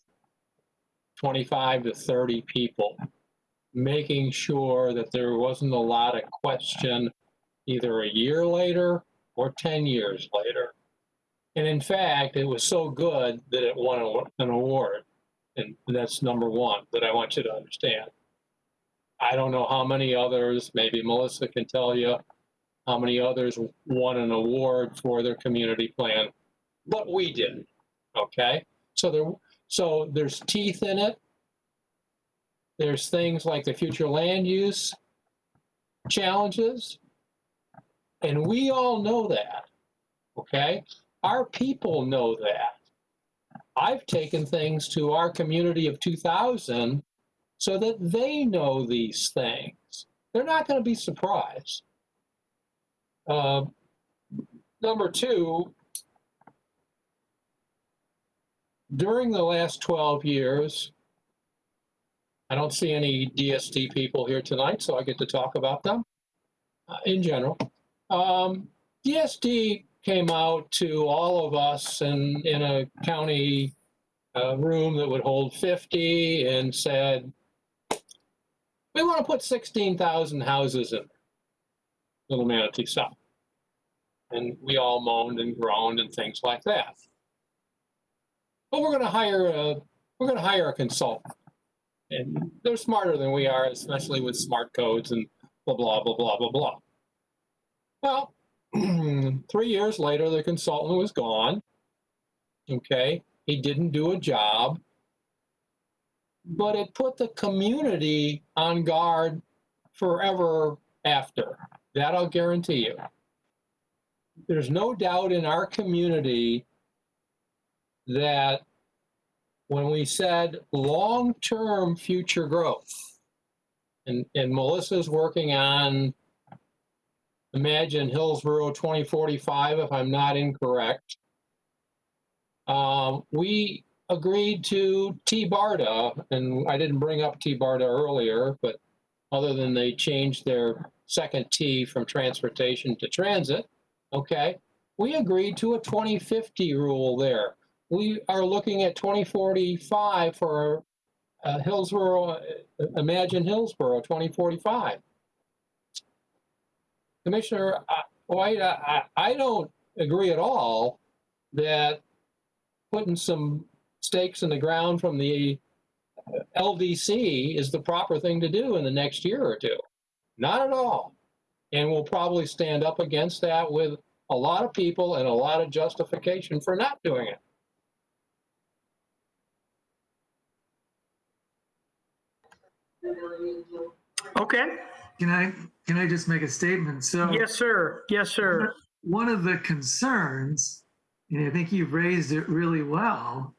25 to 30 people, making sure that there wasn't a lot of question either a year later or 10 years later. And in fact, it was so good that it won an award. And that's number one that I want you to understand. I don't know how many others, maybe Melissa can tell you, how many others won an award for their community plan, but we didn't. Okay, so there's teeth in it. There's things like the future land use challenges, and we all know that. Okay, our people know that. I've taken things to our community of 2000 so that they know these things. They're not going to be surprised. Number two, during the last 12 years, I don't see any DST people here tonight, so I get to talk about them in general. DST came out to all of us in a county room that would hold 50 and said, we want to put 16,000 houses in Little Manatee South. And we all moaned and groaned and things like that. But we're going to hire a consultant. And they're smarter than we are, especially with smart codes and blah, blah, blah, blah, blah, blah. Well, 3 years later, the consultant was gone. Okay, he didn't do a job, but it put the community on guard forever after. That I'll guarantee you. There's no doubt in our community that when we said long-term future growth, and Melissa's working on Imagine Hillsborough 2045, if I'm not incorrect, we agreed to T-BARTA, and I didn't bring up T-BARTA earlier, but other than they changed their second T from transportation to transit, okay, we agreed to a 2050 rule there. We are looking at 2045 for Hillsborough, Imagine Hillsborough 2045. Commissioner White, I don't agree at all that putting some stakes in the ground from the LDC is the proper thing to do in the next year or two. Not at all. And we'll probably stand up against that with a lot of people and a lot of justification for not doing it. Okay. Can I just make a statement? So Yes, sir. Yes, sir. one of the concerns, and I think you've raised it really well,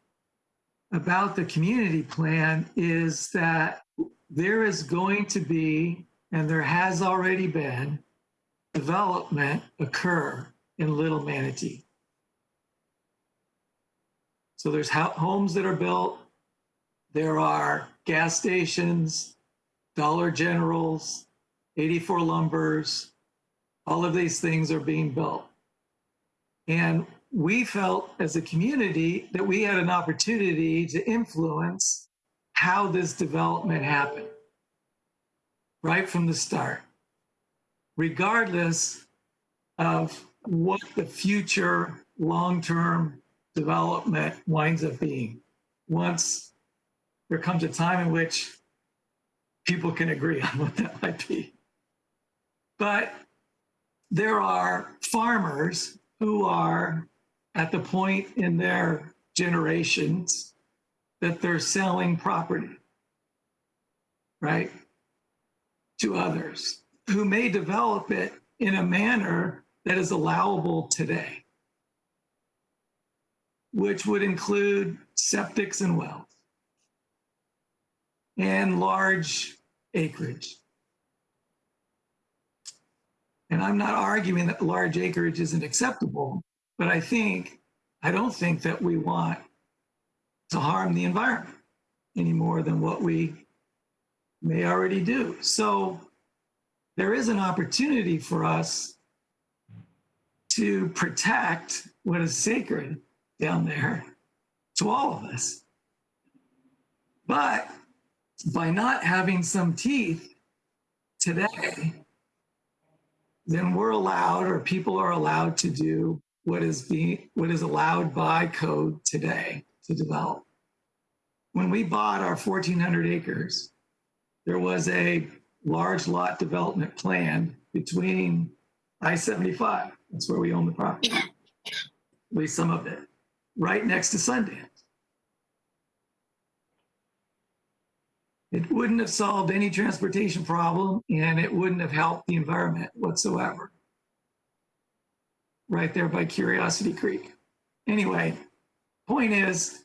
about the community plan is that there is going to be, and there has already been, development occur in Little Manatee. So there's homes that are built, there are gas stations, Dollar Generals, 84 Lumbers, all of these things are being built. And we felt as a community that we had an opportunity to influence how this development happened right from the start, regardless of what the future long-term development winds up being. Once there comes a time in which people can agree on what that might be. But there are farmers who are at the point in their generations that they're selling property, right, to others who may develop it in a manner that is allowable today, which would include septics and wells and large acreage. And I'm not arguing that large acreage isn't acceptable, but I don't think that we want to harm the environment any more than what we may already do. So there is an opportunity for us to protect what is sacred down there to all of us. But by not having some teeth today, then we're allowed, or people are allowed to do what is allowed by code today to develop. When we bought our 1,400 acres, there was a large lot development plan between I-75. That's where we own the property, at least some of it, right next to Sundance. It wouldn't have solved any transportation problem, and it wouldn't have helped the environment whatsoever. Right there by Curiosity Creek. Anyway, point is,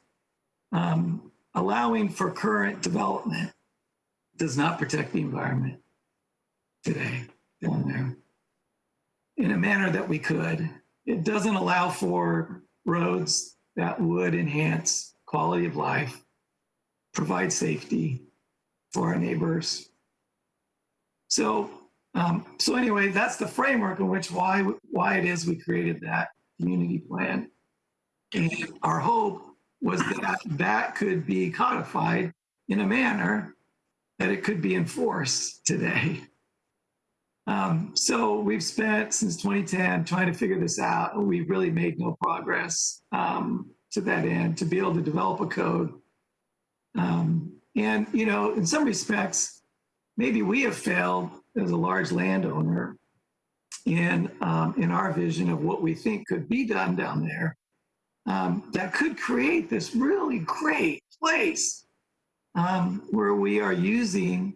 allowing for current development does not protect the environment today down there in a manner that we could. It doesn't allow for roads that would enhance quality of life, provide safety for our neighbors. So anyway, that's the framework in which why it is we created that community plan. And our hope was that that could be codified in a manner that it could be enforced today. So we've spent since 2010 trying to figure this out, and we've really made no progress to that end to be able to develop a code. And you know, in some respects, maybe we have failed as a large landowner in our vision of what we think could be done down there. That could create this really great place where we are using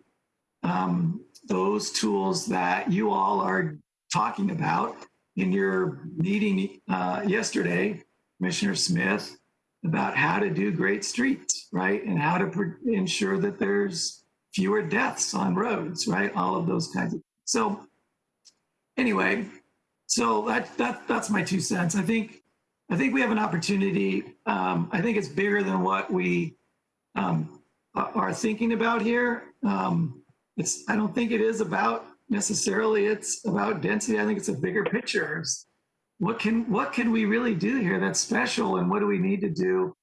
those tools that you all are talking about in your meeting yesterday, Commissioner Smith, about how to do great streets, right? And how to ensure that there's fewer deaths on roads, right? All of those kinds of things. So anyway, so that's my 2 cents. I think we have an opportunity. I think it's bigger than what we are thinking about here. I don't think it is about necessarily it's about density. I think it's a bigger picture. What can we really do here that's special, and what do we need to do,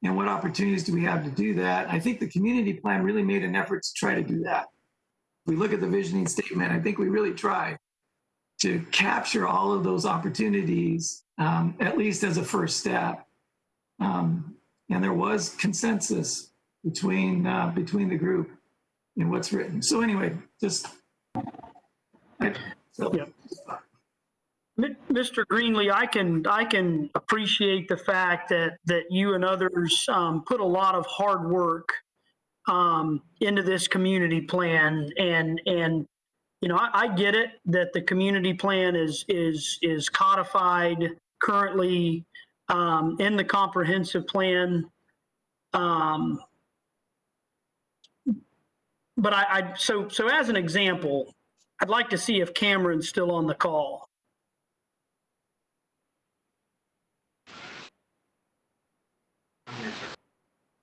and what opportunities do we have to do that? I think the community plan really made an effort to try to do that. If we look at the visioning statement, I think we really tried to capture all of those opportunities, at least as a first step. And there was consensus between the group in what's written. So anyway, Mr. Greenlee, I can appreciate the fact that you and others put a lot of hard work into this community plan, and you know, I get it that the community plan is codified currently in the comprehensive plan. But so as an example, I'd like to see if Cameron's still on the call.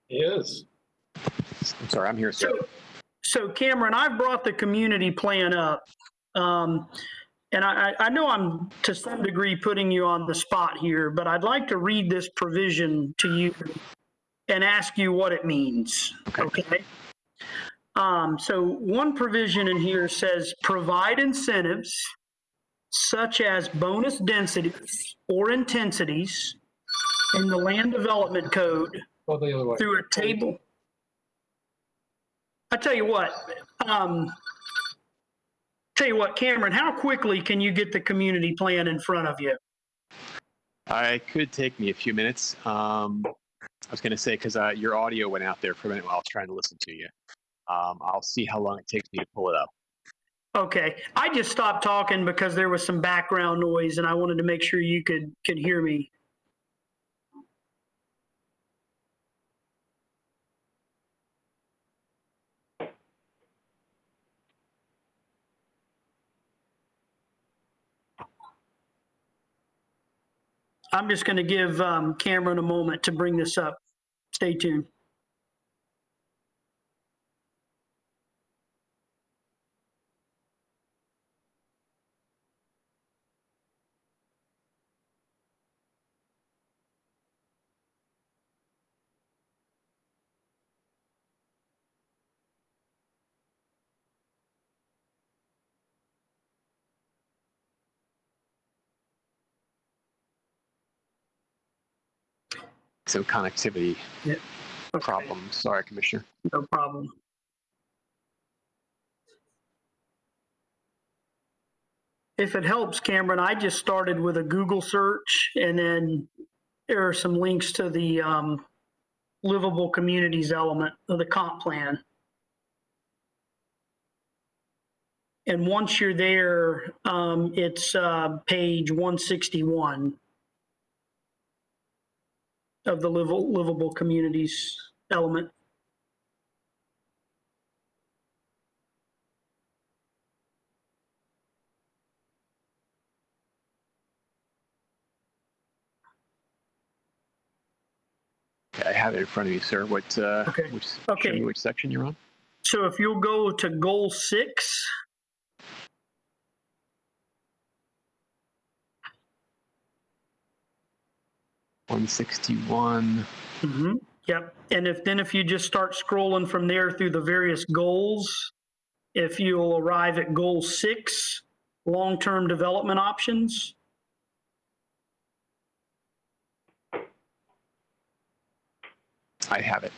He is. I'm sorry, I'm here, sir. So Cameron, I've brought the community plan up. And I know I'm to some degree putting you on the spot here, but I'd like to read this provision to you and ask you what it means. Okay. So one provision in here says provide incentives such as bonus densities or intensities in the land development code through a table. I tell you what, Cameron, how quickly can you get the community plan in front of you? It could take me a few minutes. I was going to say, because your audio went out there for a minute while I was trying to listen to you. I'll see how long it takes me to pull it up. Okay. I just stopped talking because there was some background noise and I wanted to make sure you could hear me. I'm just going to give Cameron a moment to bring this up. Stay tuned. Some connectivity Okay. problems. Sorry, Commissioner. No problem. If it helps, Cameron, I just started with a Google search, and then there are some links to the livable communities element of the comp plan. And once you're there, it's page 161 of the livable communities element. I have it in front of you, sir. What? Okay. Show me which section you're on. So if you'll go to goal 6. (161). Mm-hmm. Yep. And if you just start scrolling from there through the various goals, if you'll arrive at goal 6, long-term development options. I have it.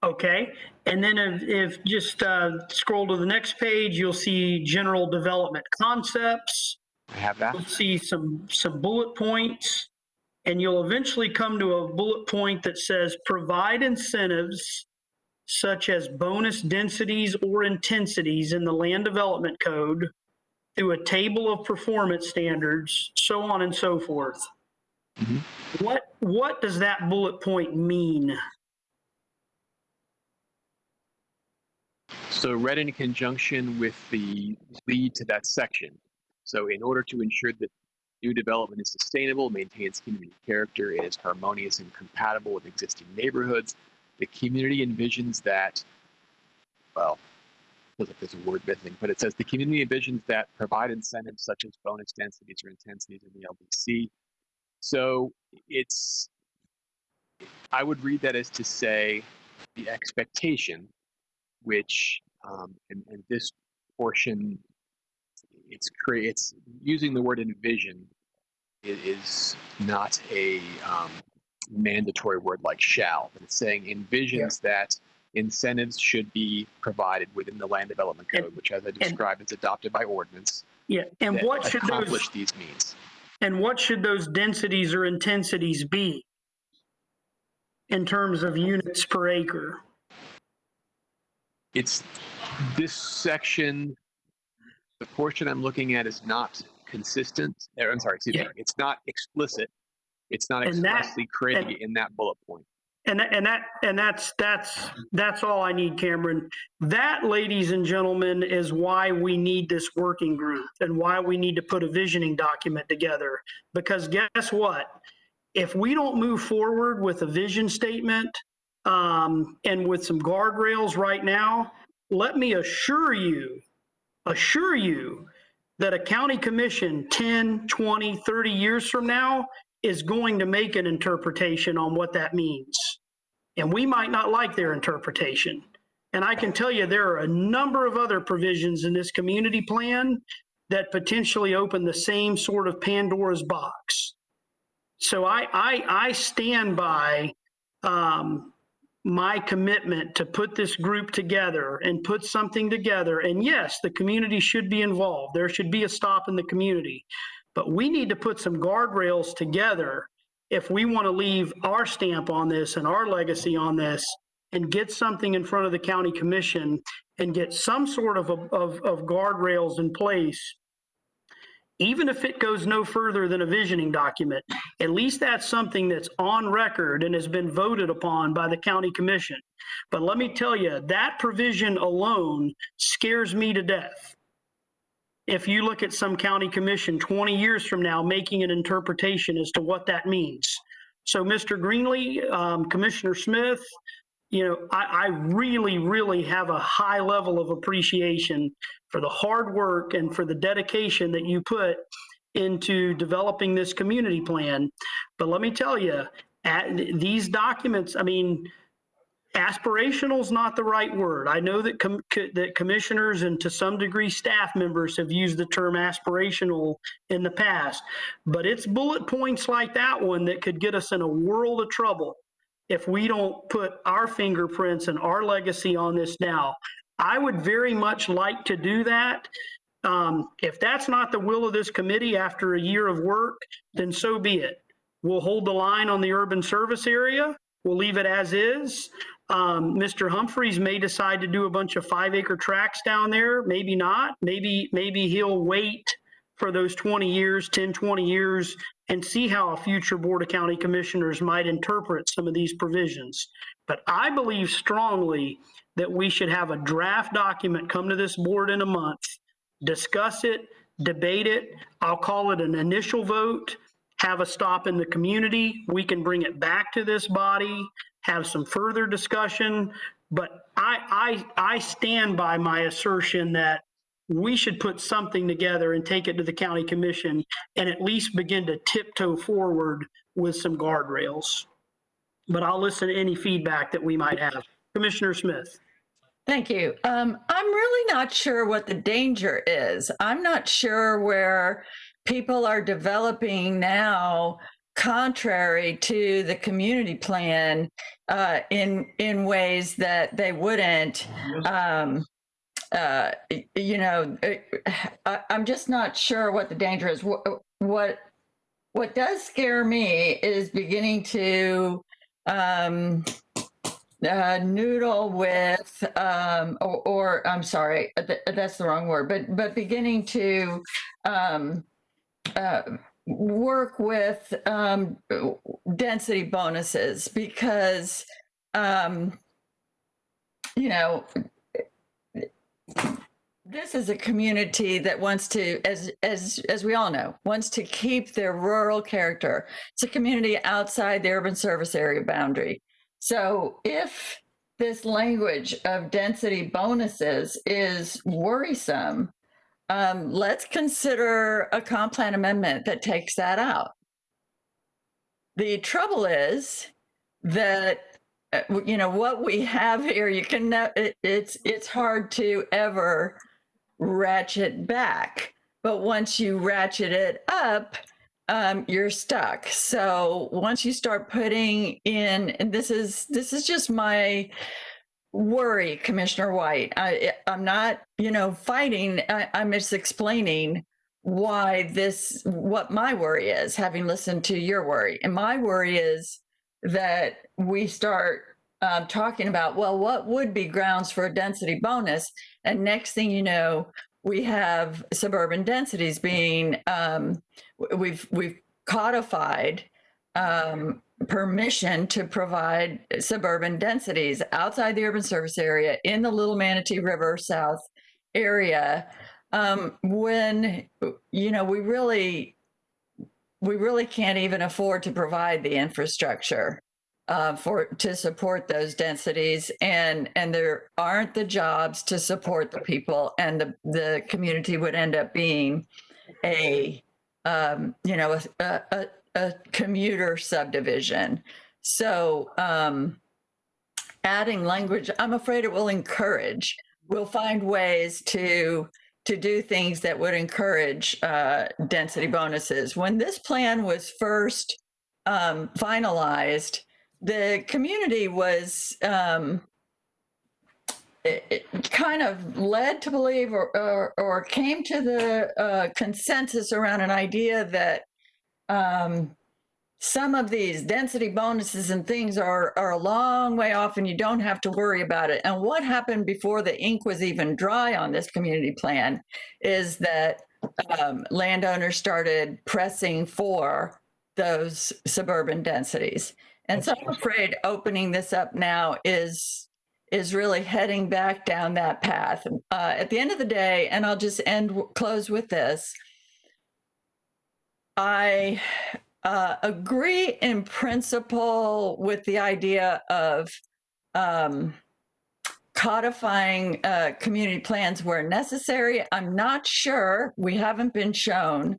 Okay. And then if just scroll to the next page, you'll see general development concepts. I have that. You'll see some bullet points, and you'll eventually come to a bullet point that says provide incentives such as bonus densities or intensities in the land development code through a table of performance standards, so on and so forth. Mm-hmm. What does that bullet point mean? So read in conjunction with the lead to that section. So in order to ensure that new development is sustainable, maintains community character, and is harmonious and compatible with existing neighborhoods, the community envisions that, well, feels like there's a word missing, but it says the community envisions that provide incentives such as bonus densities or intensities in the LDC. So I would read that as to say the expectation, which, and this portion, it's using the word envision is not a mandatory word like shall, but it's saying envisions that incentives should be provided within the land development code, which, as I described, is adopted by ordinance. Yeah, and what should accomplish these means? And what should those densities or intensities be in terms of units per acre? It's this section, the portion I'm looking at is not consistent. I'm sorry, excuse me. It's not explicit. It's not expressly creating it in that bullet point. And that's all I need, Cameron. That, ladies and gentlemen, is why we need this working group and why we need to put a visioning document together. Because guess what? If we don't move forward with a vision statement and with some guardrails right now, let me assure you that a county commission 10, 20, 30 years from now is going to make an interpretation on what that means. And we might not like their interpretation. And I can tell you there are a number of other provisions in this community plan that potentially open the same sort of Pandora's box. So I stand by my commitment to put this group together and put something together. And yes, the community should be involved. There should be a stop in the community. But we need to put some guardrails together if we want to leave our stamp on this and our legacy on this and get something in front of the county commission and get some sort of guardrails in place. Even if it goes no further than a visioning document, at least that's something that's on record and has been voted upon by the county commission. But let me tell you, that provision alone scares me to death. If you look at some county commission 20 years from now making an interpretation as to what that means. So Mr. Greenlee, Commissioner Smith, I really, really have a high level of appreciation for the hard work and for the dedication that you put into developing this community plan. But let me tell you, these documents, aspirational is not the right word. I know that that commissioners and to some degree staff members have used the term aspirational in the past, but it's bullet points like that one that could get us in a world of trouble if we don't put our fingerprints and our legacy on this now. I would very much like to do that, If that's not the will of this committee after a year of work, then so be it. We'll hold the line on the urban service area. We'll leave it as is. Mr. Humphreys may decide to do a bunch of 5-acre tracts down there. Maybe not. Maybe he'll wait for those 20 years, 10, 20 years, and see how a future Board of County Commissioners might interpret some of these provisions. But I believe strongly that we should have a draft document come to this board in a month, discuss it, debate it. I'll call it an initial vote, have a stop in the community. We can bring it back to this body, have some further discussion. But I stand by my assertion that we should put something together and take it to the county commission and at least begin to tiptoe forward with some guardrails. But I'll listen to any feedback that we might have. Commissioner Smith. Thank you. I'm really not sure what the danger is. I'm not sure where people are developing now contrary to the community plan in ways that they wouldn't. I'm just not sure what the danger is. What does scare me is beginning to noodle with, or I'm sorry, that's the wrong word, but beginning to work with density bonuses because, this is a community that wants to, as we all know, wants to keep their rural character. It's a community outside the urban service area boundary. So if this language of density bonuses is worrisome, let's consider a comp plan amendment that takes that out. The trouble is that what we have here, it's hard to ever ratchet back, but once you ratchet it up, you're stuck. So once you start putting in, and this is just my worry, Commissioner White. I'm not, fighting. I'm just explaining what my worry is, having listened to your worry. And my worry is that we start talking about, well, what would be grounds for a density bonus? And next thing you know, we have suburban densities being, we've codified permission to provide suburban densities outside the urban service area in the Little Manatee River South area, when, we really can't even afford to provide the infrastructure to support those densities, and there aren't the jobs to support the people, and the community would end up being a commuter subdivision. So adding language, I'm afraid it will encourage. We'll find ways to do things that would encourage density bonuses. When this plan was first finalized, the community was kind of led to believe or came to the consensus around an idea that some of these density bonuses and things are a long way off and you don't have to worry about it. And what happened before the ink was even dry on this community plan is that landowners started pressing for those suburban densities. And so I'm afraid opening this up now is really heading back down that path. At the end of the day, and I'll just close with this, I agree in principle with the idea of codifying community plans where necessary. I'm not sure, we haven't been shown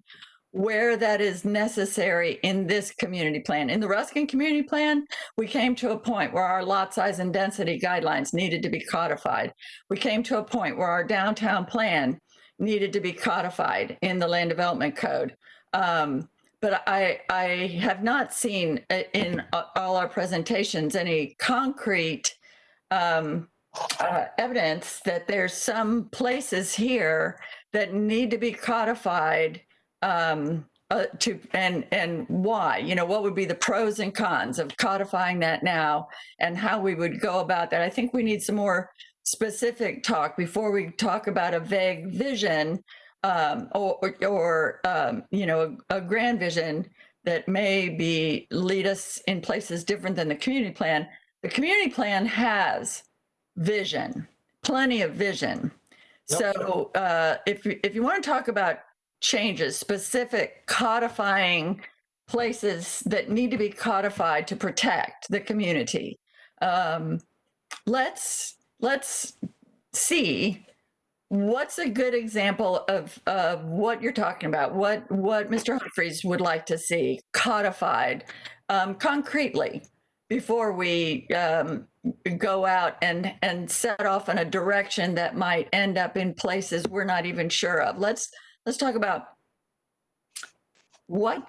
where that is necessary in this community plan. In the Ruskin community plan, we came to a point where our lot size and density guidelines needed to be codified. We came to a point where our downtown plan needed to be codified in the land development code. But I have not seen in all our presentations any concrete evidence that there's some places here that need to be codified and why, what would be the pros and cons of codifying that now and how we would go about that. I think we need some more specific talk before we talk about a vague vision or a grand vision that may lead us in places different than the community plan. The community plan has vision, plenty of vision. Yep. So if you want to talk about changes, specific codifying places that need to be codified to protect the community, let's see what's a good example of what you're talking about, what Mr. Humphreys would like to see codified concretely before we go out and set off in a direction that might end up in places we're not even sure of. Let's talk about where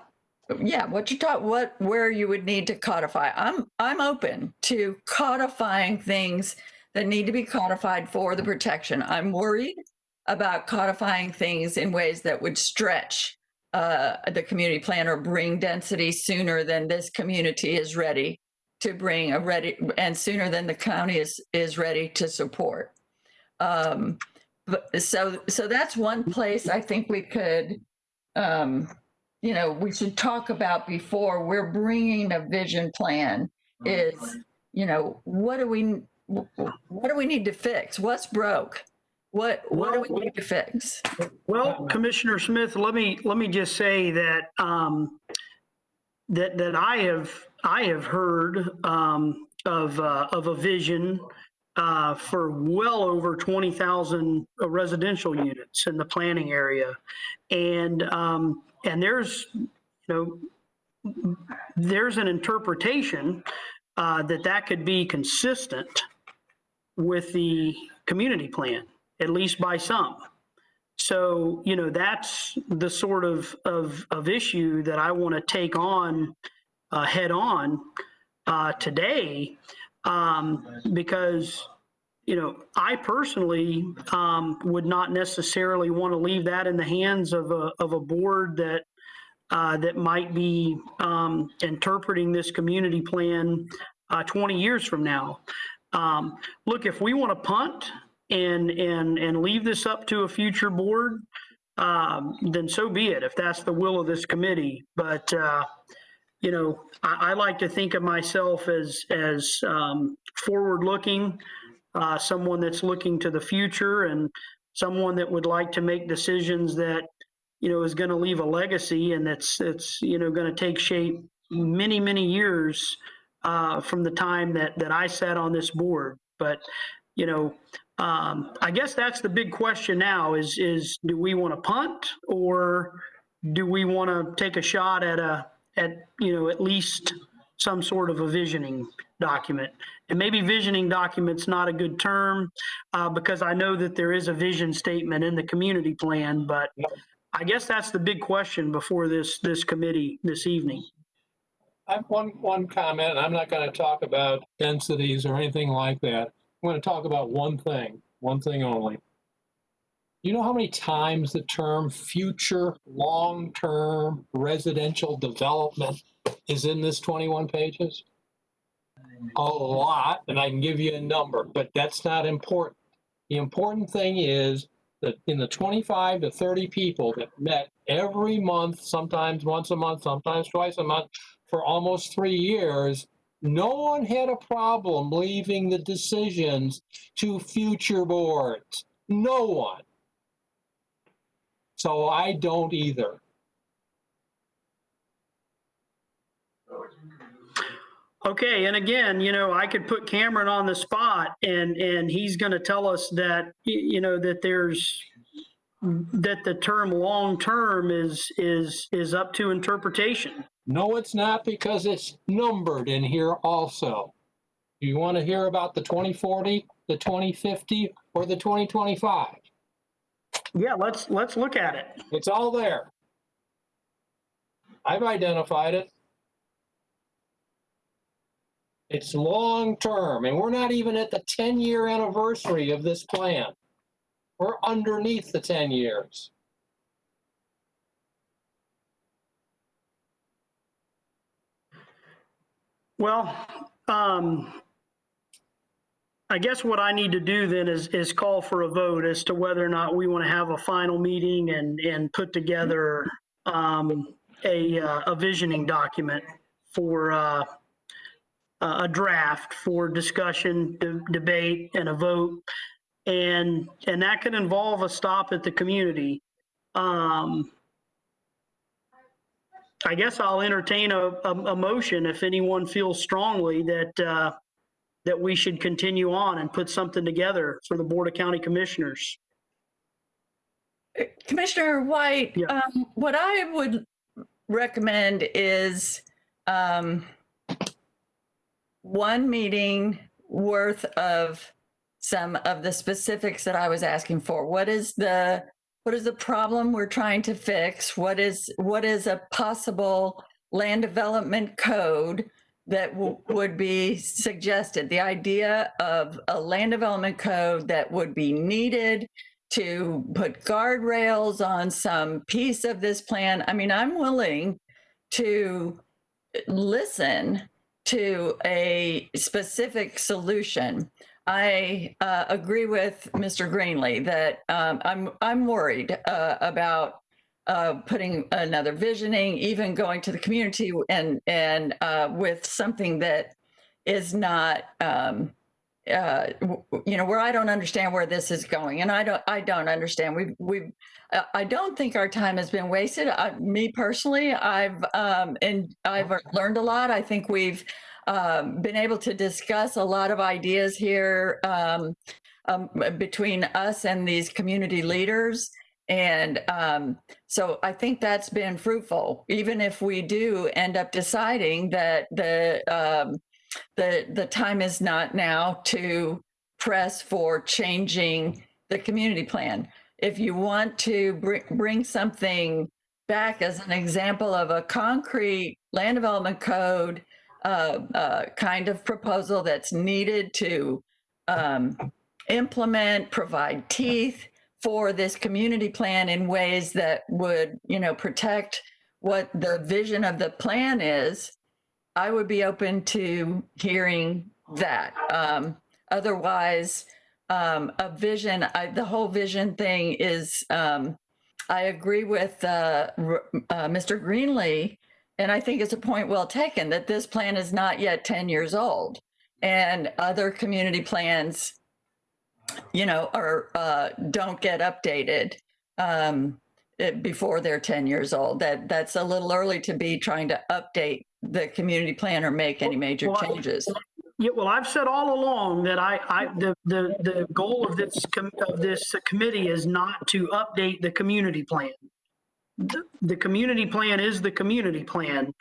you would need to codify. I'm open to codifying things that need to be codified for the protection. I'm worried about codifying things in ways that would stretch the community plan or bring density sooner than this community is ready to bring and sooner than the county is ready to support. So that's one place I think we could, we should talk about before we're bringing a vision plan is, what do we need to fix? What's broke? What do we need to fix? Well, Commissioner Smith, let me just say that that I have heard of a vision for well over 20,000 residential units in the planning area, and there's there's an interpretation that could be consistent with the community plan, at least by some. So, that's the sort of issue that I want to take on head on today, because, I personally would not necessarily want to leave that in the hands of a board that might be interpreting this community plan 20 years from now. Look, if we want to punt and leave this up to a future board, then so be it, if that's the will of this committee. But I like to think of myself as forward-looking, someone that's looking to the future, and someone that would like to make decisions that is going to leave a legacy, and that's going to take shape many, many years from the time that I sat on this board. But I guess that's the big question now is do we want to punt, or do we want to take a shot at at least some sort of a visioning document? And maybe visioning document's not a good term because I know that there is a vision statement in the community plan, but I guess that's the big question before this committee this evening. I have one comment, and I'm not going to talk about densities or anything like that. I'm going to talk about one thing only. You know how many times the term future long-term residential development is in this 21 pages? A lot, and I can give you a number, but that's not important. The important thing is that in the 25 to 30 people that met every month, sometimes once a month, sometimes twice a month, for almost 3 years, no one had a problem leaving the decisions to future boards. No one. So I don't either. Okay, and again, I could put Cameron on the spot, and he's going to tell us that that the term long term is up to interpretation. No, it's not, because it's numbered in here also. Do you want to hear about the 2040, the 2050, or the 2025? Yeah, let's look at it. It's all there. I've identified it. It's long term, and we're not even at the 10-year anniversary of this plan. or underneath the 10 years? Well, I guess what I need to do then is call for a vote as to whether or not we want to have a final meeting and put together a visioning document for a draft for discussion, debate, and a vote. And that could involve a stop at the community. I guess I'll entertain a motion if anyone feels strongly that that we should continue on and put something together for the Board of County Commissioners. Commissioner White, Yeah. What I would recommend is one meeting worth of some of the specifics that I was asking for. What is the problem we're trying to fix? What is a possible land development code that would be suggested? The idea of a land development code that would be needed to put guardrails on some piece of this plan. I mean, I'm willing to listen to a specific solution. I agree with Mr. Greenlee that I'm worried about putting another visioning, even going to the community and with something that is not, where I don't understand where this is going, and I don't understand. I don't think our time has been wasted. Me personally, I've learned a lot. I think we've been able to discuss a lot of ideas here between us and these community leaders. And so I think that's been fruitful, even if we do end up deciding that the time is not now to press for changing the community plan. If you want to bring something back as an example of a concrete land development code kind of proposal that's needed to implement, provide teeth for this community plan in ways that would, protect what the vision of the plan is, I would be open to hearing that. Otherwise, a vision, the whole vision thing is, I agree with Mr. Greenlee, and I think it's a point well taken that this plan is not yet 10 years old, and other community plans, don't get updated before they're 10 years old. That's a little early to be trying to update the community plan or make any major changes. Yeah, well, I've said all along that the goal of this committee is not to update the community plan. The community plan is the community plan.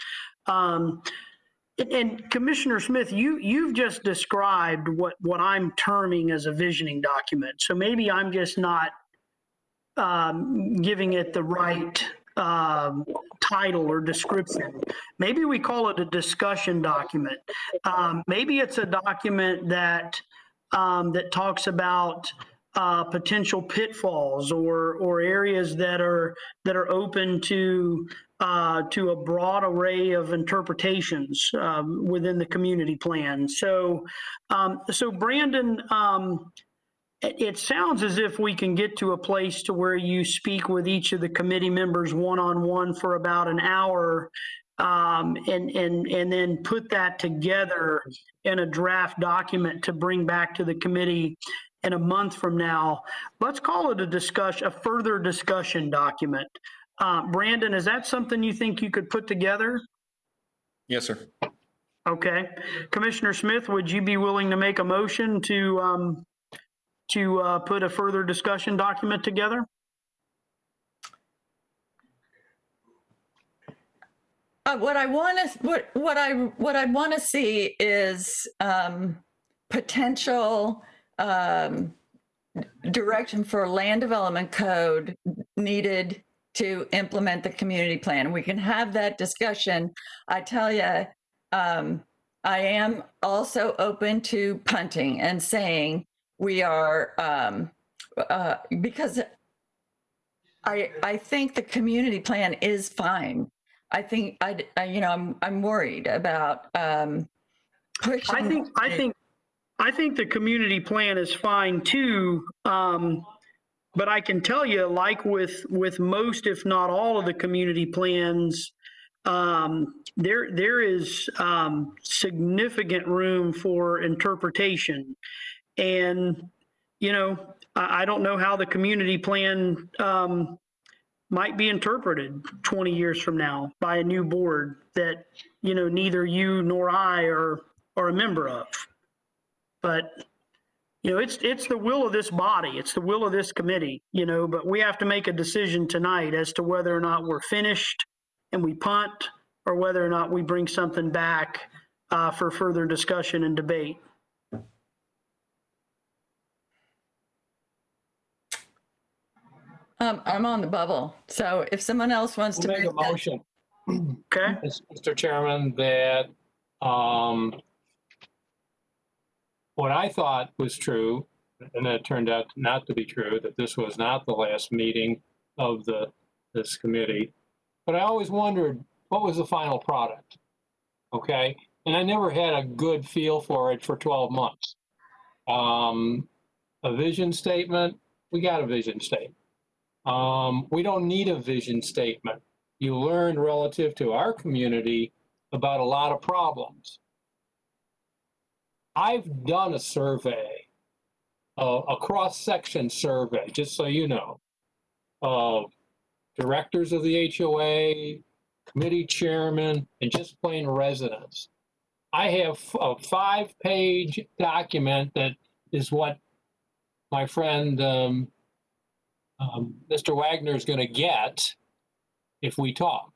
And Commissioner Smith, you've just described what I'm terming as a visioning document. So maybe I'm just not giving it the right title or description. Maybe we call it a discussion document. Maybe it's a document that talks about potential pitfalls or areas that are open to a broad array of interpretations within the community plan. So Brandon, it sounds as if we can get to a place to where you speak with each of the committee members one-on-one for about an hour, and then put that together in a draft document to bring back to the committee in a month from now. Let's call it a further discussion document. Brandon, is that something you think you could put together? Yes, sir. Okay. Commissioner Smith, would you be willing to make a motion to put a further discussion document together? What I want to see is potential direction for land development code needed to implement the community plan. We can have that discussion. I tell you, I am also open to punting and saying we are because I think the community plan is fine. I think I'm worried about pushing. I think the community plan is fine too. But I can tell you, like with most, if not all of the community plans, there is significant room for interpretation. And, I don't know how the community plan might be interpreted 20 years from now by a new board that, neither you nor I are a member of. But, it's the will of this body. It's the will of this committee, but we have to make a decision tonight as to whether or not we're finished and we punt, or whether or not we bring something back for further discussion and debate. I'm on the bubble. So if someone else wants to make a motion. Okay. Mr. Chairman, that what I thought was true, and it turned out not to be true, that this was not the last meeting of this committee. But I always wondered, what was the final product? Okay. And I never had a good feel for it for 12 months. A vision statement, we got a vision statement. We don't need a vision statement. You learn relative to our community about a lot of problems. I've done a survey, a cross-section survey, just so you know, of directors of the HOA, committee chairman, and just plain residents. I have a 5-page document that is what my friend Mr. Wagner is going to get if we talk.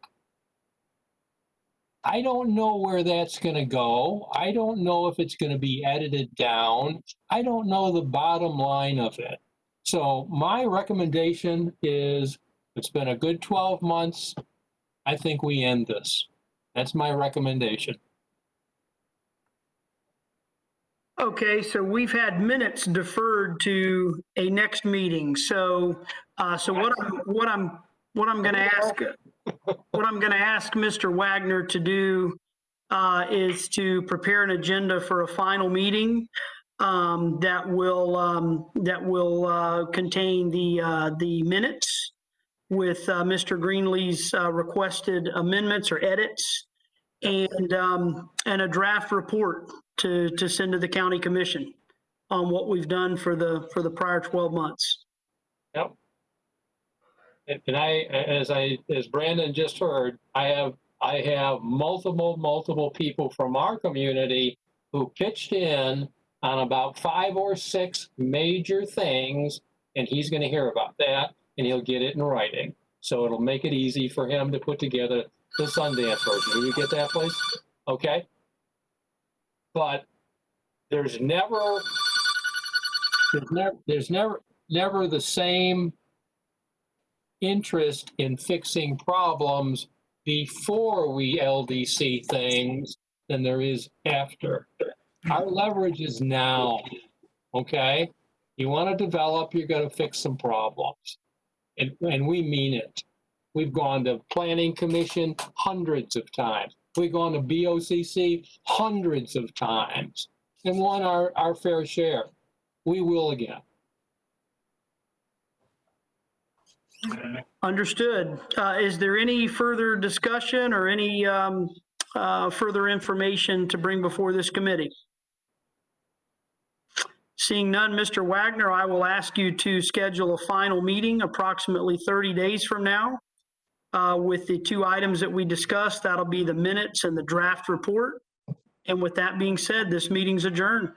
I don't know where that's going to go. I don't know if it's going to be edited down. I don't know the bottom line of it. So my recommendation is, it's been a good 12 months. I think we end this. That's my recommendation. Okay, so we've had minutes deferred to a next meeting. So what I'm going to ask Mr. Wagner to do is to prepare an agenda for a final meeting that will contain the minutes with Mr. Greenlee's requested amendments or edits, and a draft report to send to the county commission on what we've done for the prior 12 months. Yep. And as Brandon just heard, I have multiple people from our community who pitched in on about 5 or 6 major things, and he's going to hear about that, and he'll get it in writing. So it'll make it easy for him to put together the Sundance version. Did we get that, please? Okay. But there's never the same interest in fixing problems before we LDC things than there is after. Our leverage is now, okay? You want to develop, you're going to fix some problems. And we mean it. We've gone to Planning Commission hundreds of times. We've gone to BOCC hundreds of times and won our fair share. We will again. Understood. Is there any further discussion or any further information to bring before this committee? Seeing none, Mr. Wagner, I will ask you to schedule a final meeting approximately 30 days from now with the 2 items that we discussed. That'll be the minutes and the draft report. And with that being said, this meeting's adjourned.